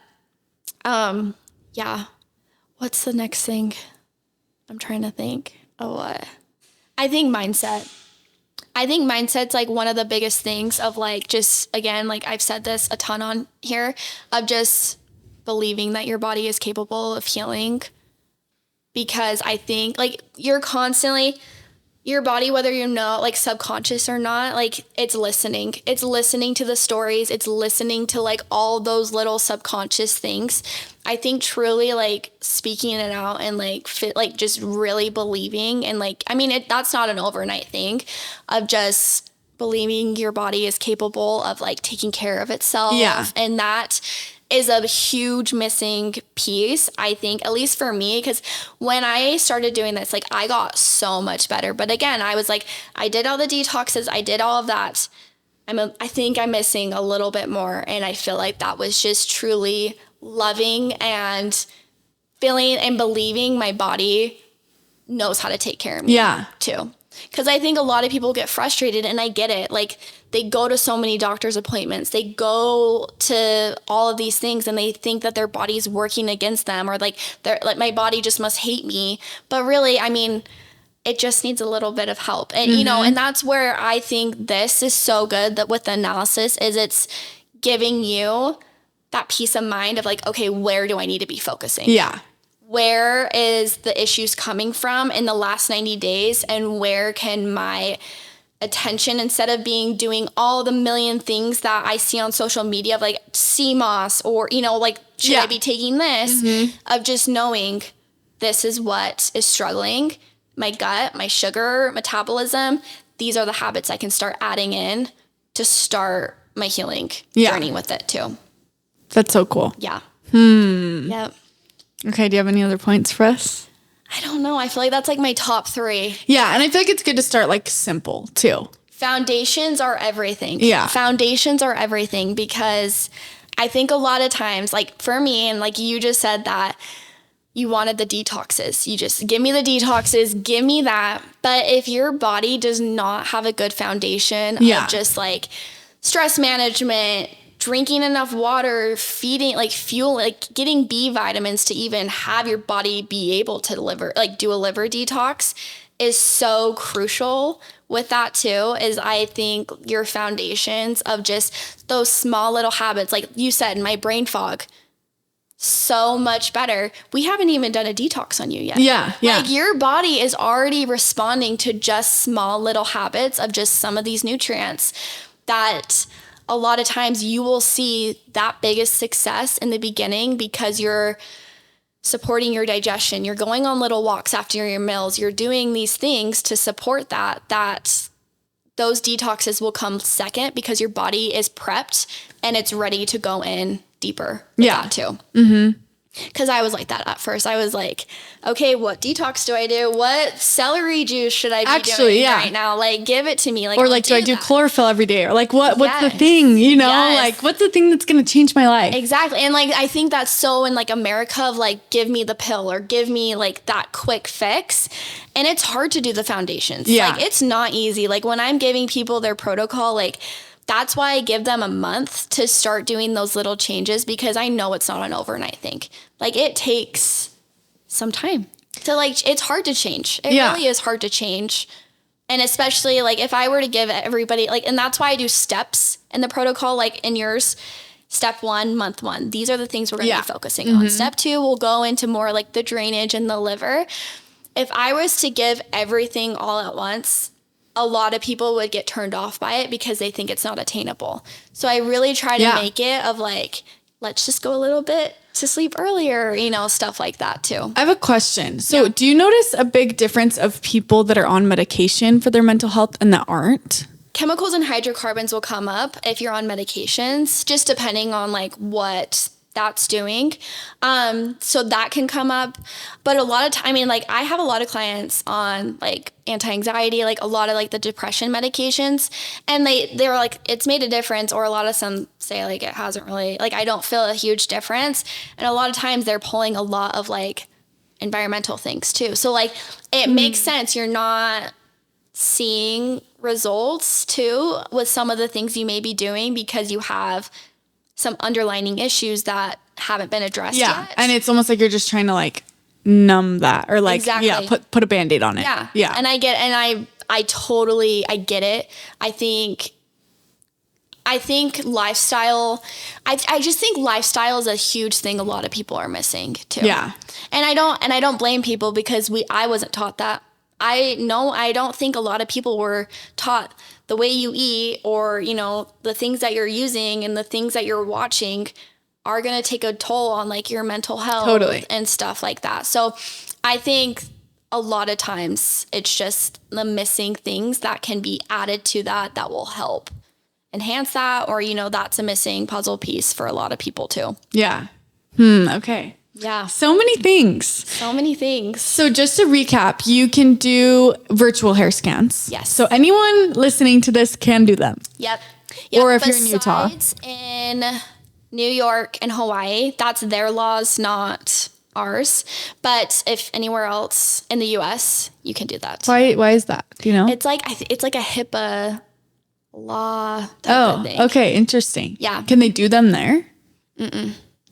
what's the next thing? I'm trying to think. What? I think mindset. I think mindset's like one of the biggest things of like just, again, like I've said this a ton on here, of just believing that your body is capable of healing. Because I think like you're constantly, your body, whether you know, like subconscious or not, like it's listening. It's listening to the stories. It's listening to like all those little subconscious things. I think truly like speaking it out and like like just really believing and like, I mean, that's not an overnight thing of just believing your body is capable of like taking care of itself. Yeah. And that is a huge missing piece, I think, at least for me, because when I started doing this, like I got so much better. But again, I was like, I did all the detoxes, I did all of that. I think I'm missing a little bit more. And I feel like that was just truly loving and feeling and believing my body knows how to take care of me too. Because I think a lot of people get frustrated, and I get it. Like, they go to so many doctor's appointments. They go to all of these things, and they think that their body's working against them, or like, my body just must hate me. But really, I mean, it just needs a little bit of help. And, you know, and that's where I think this is so good that with the analysis is it's giving you that peace of mind of like, okay, where do I need to be focusing? Yeah. Where is the issues coming from in the last 90 days, and where can my attention, instead of doing all the million things that I see on social media of like CMOS or, you know, like, should I be taking this, of just knowing this is what is struggling, my gut, my sugar metabolism. These are the habits I can start adding in to start my healing journey with it too. That's so cool. Yeah. Yep. Okay, do you have any other points for us? I don't know. I feel like that's like my top 3. Yeah, and I feel like it's good to start like simple too. Foundations are everything. Yeah. Foundations are everything, because I think a lot of times, like for me, and like you just said that you wanted the detoxes. You just give me the detoxes, give me that. But if your body does not have a good foundation of just like stress management, drinking enough water, feeding, like fuel, like getting B vitamins to even have your body be able to do a liver detox is so crucial with that too, is I think your foundations of just those small little habits, like you said, my brain fog, so much better. We haven't even done a detox on you yet. Yeah. Like your body is already responding to just small little habits of just some of these nutrients that a lot of times you will see that biggest success in the beginning because you're supporting your digestion. You're going on little walks after your meals. You're doing these things to support that those detoxes will come second because your body is prepped and it's ready to go in deeper with that too. Because I was like that at first. I was like, okay, what detox do I do? What celery juice should I be doing right now? Like, give it to me. Like, or like, do I do chlorophyll every day? Or like, what's the thing? You know, like, what's the thing that's going to change my life? Exactly. And like, I think that's so in like America of like, give me the pill or give me like that quick fix. And it's hard to do the foundations. Yeah. Like, it's not easy. Like when I'm giving people their protocol, like, that's why I give them a month to start doing those little changes, because I know it's not an overnight thing. Like it takes some time to like, it's hard to change. It really is hard to change. And especially like if I were to give everybody like, and that's why I do steps in the protocol, like in yours, step 1, month 1, these are the things we're going to be focusing on. Step 2, we'll go into more like the drainage and the liver. If I was to give everything all at once, a lot of people would get turned off by it because they think it's not attainable. So I really try to make it of like, let's just go a little bit to sleep earlier, you know, stuff like that too. I have a question. So do you notice a big difference of people that are on medication for their mental health and that aren't? Chemicals and hydrocarbons will come up if you're on medications, just depending on like what that's doing. So that can come up. But a lot of time, I mean, like I have a lot of clients on like anti-anxiety, like a lot of like the depression medications, and they're like, it's made a difference. Or a lot of some say like it hasn't really, like I don't feel a huge difference. And a lot of times they're pulling a lot of like environmental things too. So like it makes sense. You're not seeing results too with some of the things you may be doing because you have some underlying issues that haven't been addressed yet. And it's almost like you're just trying to like numb that or like, put a Band-Aid on it. Yeah. And I totally get it. I think lifestyle, I just think lifestyle is a huge thing a lot of people are missing too. Yeah. And I don't blame people because I wasn't taught that. I don't think a lot of people were taught the way you eat, or, you know, the things that you're using and the things that you're watching are going to take a toll on like your mental health and stuff like that. So I think a lot of times it's just the missing things that can be added to that will help enhance that, or, you know, that's a missing puzzle piece for a lot of people too. Yeah. Okay. Yeah. So many things. So many things. So just to recap, you can do virtual hair scans. Yes. So anyone listening to this can do them. Yep. Or if you're in Utah. In New York and Hawaii, that's their laws, not ours. But if anywhere else in the US, you can do that. Why is that? Do you know? It's like it's like a HIPAA law type of thing. Okay, interesting. Yeah. Can they do them there?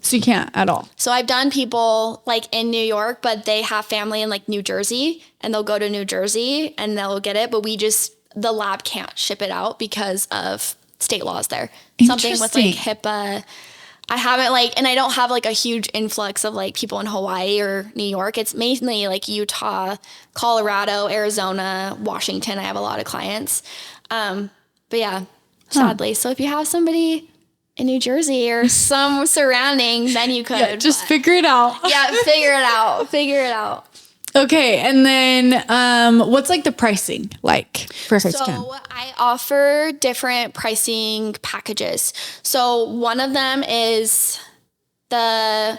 So you can't at all. So I've done people like in New York, but they have family in like New Jersey, and they'll go to New Jersey and they'll get it. But the lab can't ship it out because of state laws there. Something with like HIPAA. I haven't and I don't have like a huge influx of like people in Hawaii or New York. It's mainly like Utah, Colorado, Arizona, Washington. I have a lot of clients. But yeah, sadly. So if you have somebody in New Jersey or some surrounding, then you could. Yeah, just figure it out. Yeah, figure it out. Figure it out. Okay, and then what's like the pricing like for hair scan? So I offer different pricing packages. So one of them is the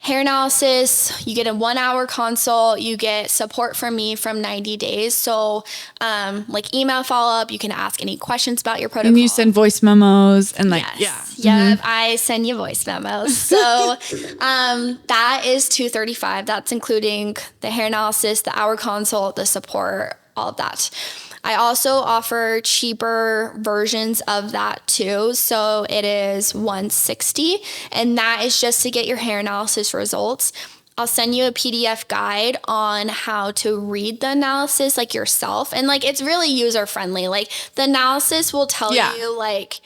hair analysis. You get a 1 hour consult. You get support from me from 90 days. So like email follow-up, you can ask any questions about your protocol. And you send voice memos and like, I send you voice memos. So that is $235. That's including the hair analysis, the hour consult, the support, all of that. I also offer cheaper versions of that too. So it is $160, and that is just to get your hair analysis results. I'll send you a PDF guide on how to read the analysis like yourself. And like, it's really user friendly. Like the analysis will tell you like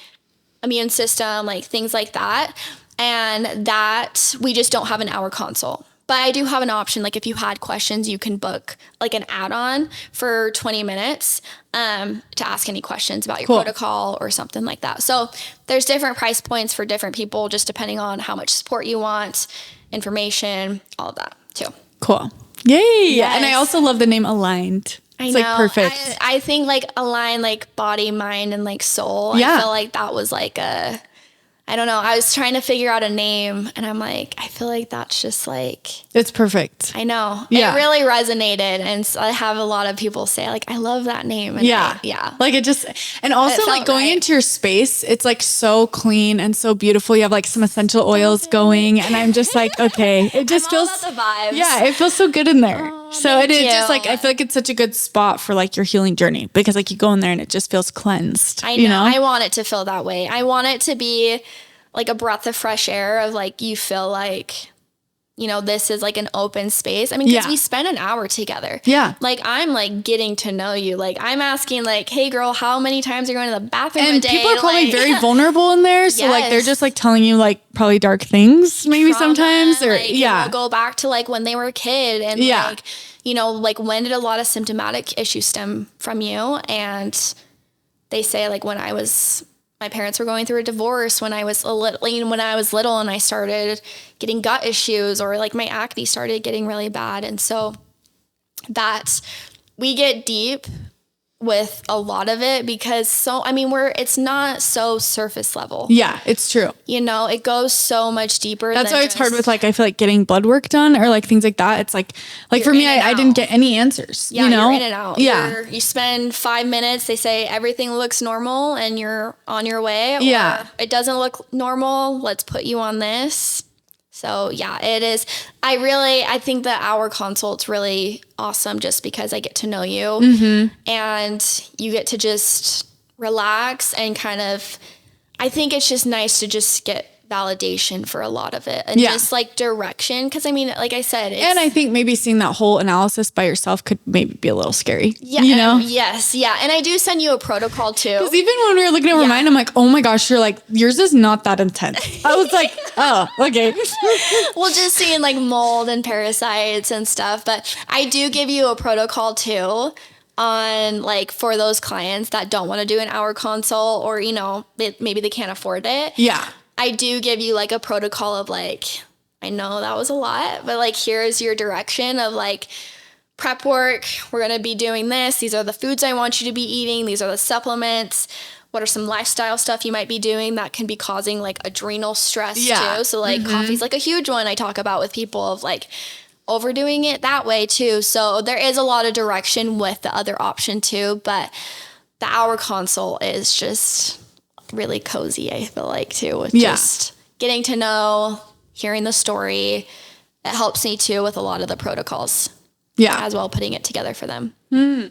immune system, like things like that. And that we just don't have an hour consult. But I do have an option. Like if you had questions, you can book like an add-on for 20 minutes to ask any questions about your protocol or something like that. So there's different price points for different people, just depending on how much support you want, information, all of that too. Cool. Yay. Yes. And I also love the name Aligned. It's like perfect. I think like Align, like body, mind, and like soul. Yeah. I feel like that was like I don't know. I was trying to figure out a name, and I'm like, I feel like that's just like... It's perfect. I know. Yeah. It really resonated, and so I have a lot of people say, like, I love that name. And yeah. Like it just... And also like going into your space, it's like so clean and so beautiful. You have like some essential oils going, and I'm just like, okay. It just feels... all about the vibes. Yeah, it feels so good in there. So it is just like, I feel like it's such a good spot for like your healing journey, because like you go in there and it just feels cleansed. I know. I want it to feel that way. I want it to be like a breath of fresh air of like, you feel like, you know, this is like an open space. I mean, because we spend an hour together. Yeah. Like I'm like getting to know you. Like I'm asking like, hey girl, how many times are you going to the bathroom a day? And people are probably very vulnerable in there. So like, they're just like telling you like probably dark things maybe sometimes, or like, go back to like when they were a kid and like, you know, like when did a lot of symptomatic issues stem from you? And they say like my parents were going through a divorce when I was little, and I started getting gut issues, or like my acne started getting really bad. And so that we get deep with a lot of it, because it's not so surface level. Yeah, it's true. You know, it goes so much deeper. That's why it's hard with like, I feel like getting blood work done or like things like that. It's like for me, I didn't get any answers. Yeah, you know? you're in and out. Yeah. You spend 5 minutes, they say everything looks normal and you're on your way. Yeah. Or it doesn't look normal. Let's put you on this. So yeah, it is. I think the hour consult's really awesome, just because I get to know you and you get to just relax and kind of, I think it's just nice to just get validation for a lot of it and just like direction. Cause I mean, like I said, and I think maybe seeing that whole analysis by yourself could maybe be a little scary. Yeah. You know? Yes. Yeah. And I do send you a protocol too. Cause even when we were looking at mine, I'm like, oh my gosh, you're like, yours is not that intense. I was like, oh, okay. Well, just seeing like mold and parasites and stuff. But I do give you a protocol too on like for those clients that don't want to do an hour consult or, you know, maybe they can't afford it. Yeah. I do give you like a protocol of like, I know that was a lot, but like, here's your direction of like prep work. We're going to be doing this. These are the foods I want you to be eating. These are the supplements. What are some lifestyle stuff you might be doing that can be causing like adrenal stress too? So like coffee's like a huge one I talk about with people of like overdoing it that way too. So there is a lot of direction with the other option too, but the hour consult is just really cozy, I feel like too, with just getting to know, hearing the story. It helps me too with a lot of the protocols. Yeah. As well, putting it together for them. Yeah.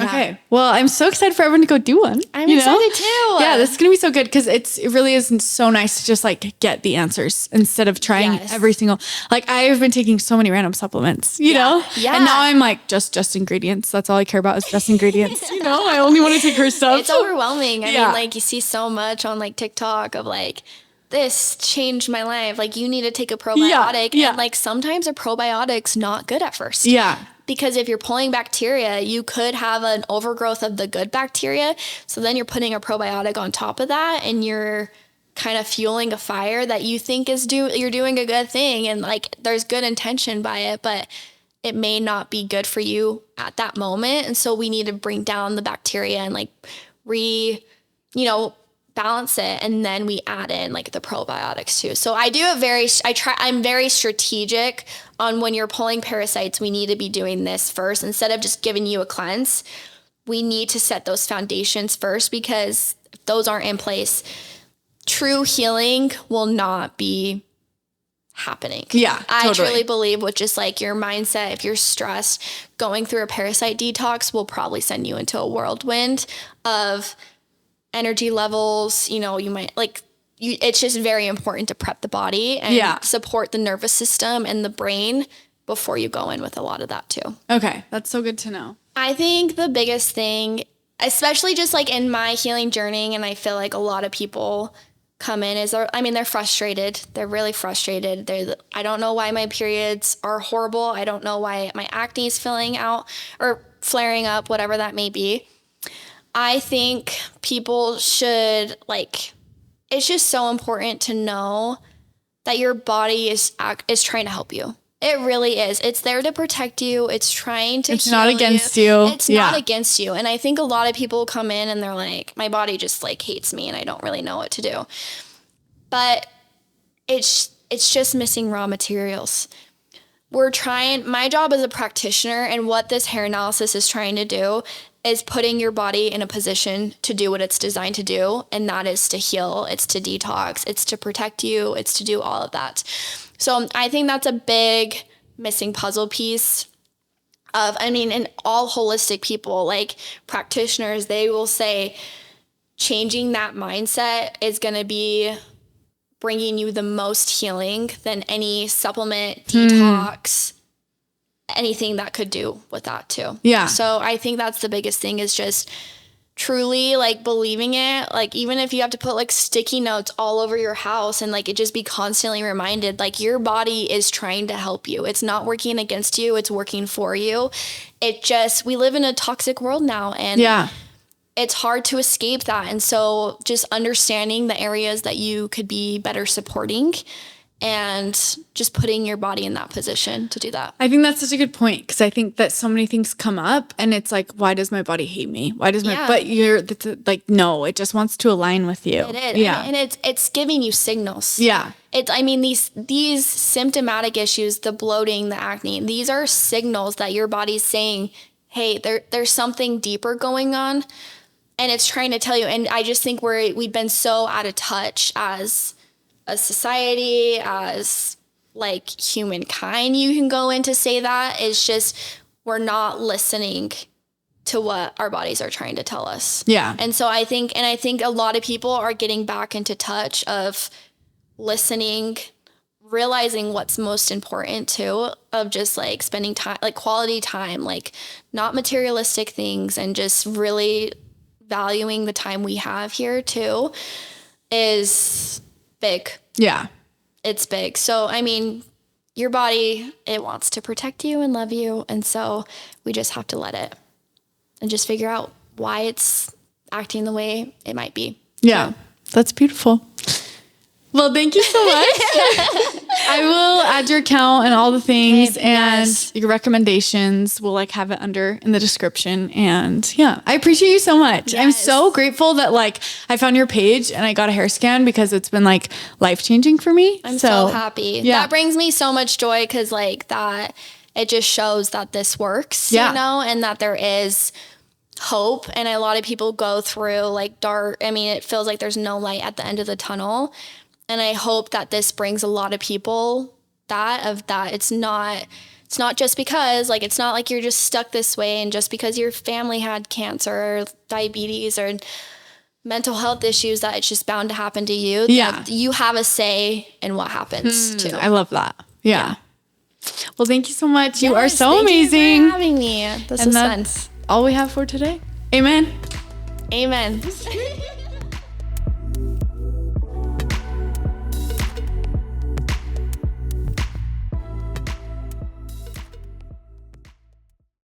Okay. Well, I'm so excited for everyone to go do one. I'm excited too. Yeah, this is going to be so good because it really is so nice to just like get the answers instead of trying every single, like I've been taking so many random supplements, you know? Yeah. And now I'm like, just ingredients. That's all I care about is just ingredients. You know, I only want to take her stuff. It's overwhelming. I mean, like you see so much on like TikTok of like, this changed my life. Like you need to take a probiotic. And like sometimes a probiotic's not good at first. Yeah. Because if you're pulling bacteria, you could have an overgrowth of the good bacteria. So then you're putting a probiotic on top of that and you're kind of fueling a fire that you think you're doing a good thing. And like there's good intention by it, but it may not be good for you at that moment. And so we need to bring down the bacteria and like balance it, and then we add in like the probiotics too. So I'm very strategic on when you're pulling parasites. We need to be doing this first instead of just giving you a cleanse. We need to set those foundations first because if those aren't in place, true healing will not be happening. Yeah, I truly believe with just like your mindset, if you're stressed, going through a parasite detox will probably send you into a whirlwind of energy levels. You know, you might like it's just very important to prep the body and support the nervous system and the brain before you go in with a lot of that too. Okay. That's so good to know. I think the biggest thing, especially just like in my healing journey, and I feel like a lot of people come in they're frustrated. They're really frustrated. I don't know why my periods are horrible. I don't know why my acne is filling out or flaring up, whatever that may be. I think people should it's just so important to know that your body is trying to help you. It really is. It's there to protect you. It's trying to heal you. It's not against you. It's not against you. And I think a lot of people come in and they're like, my body just hates me and I don't really know what to do. But it's just missing raw materials. My job as a practitioner and what this hair analysis is trying to do is putting your body in a position to do what it's designed to do. And that is to heal. It's to detox. It's to protect you. It's to do all of that. So I think that's a big missing puzzle piece and all holistic people, like practitioners, they will say changing that mindset is going to be bringing you the most healing than any supplement, detox, anything that could do with that too. Yeah. So I think that's the biggest thing is just truly believing it. Even if you have to put sticky notes all over your house and it just be constantly reminded, your body is trying to help you. It's not working against you. It's working for you. We live in a toxic world now and it's hard to escape that. And so just understanding the areas that you could be better supporting and just putting your body in that position to do that. I think that's such a good point because I think that so many things come up and it's why does my body hate me? Why does but you're no, it just wants to align with you. It is. Yeah. And it's giving you signals. Yeah. These symptomatic issues, the bloating, the acne, these are signals that your body's saying, hey, there's something deeper going on. And it's trying to tell you. And I just think we've been so out of touch as a society, as humankind, you can go in to say that. It's just we're not listening to what our bodies are trying to tell us. Yeah. And so I think a lot of people are getting back into touch of listening, realizing what's most important too, of just like spending time, like quality time, like not materialistic things, and just really valuing the time we have here too is big. Yeah. It's big. So, I mean, your body, it wants to protect you and love you. And so we just have to let it and just figure out why it's acting the way it might be. Yeah. That's beautiful. Well, thank you so much. I will add your account and all the things, Okay, and yes. your recommendations. We'll like have it under in the description. And yeah, I appreciate you so much. I'm Yes. so grateful that like I found your page and I got a hair scan, because it's been like life-changing for me. I'm so happy. Yeah. That brings me so much joy, because like that, it just shows that this works, Yeah. you know, and that there is hope. And a lot of people go through like dark, I mean, it feels like there's no light at the end of the tunnel. And I hope that this brings a lot of people that it's not just because, like, it's not like you're just stuck this way, and just because your family had cancer or diabetes or mental health issues that it's just bound to happen to you. Yeah. That you have a say in what happens too. I love that. Yeah. Well, thank you so much. You are Yes, so thank you amazing. for having me. The And suspense. that's all we have for today. Amen. Amen.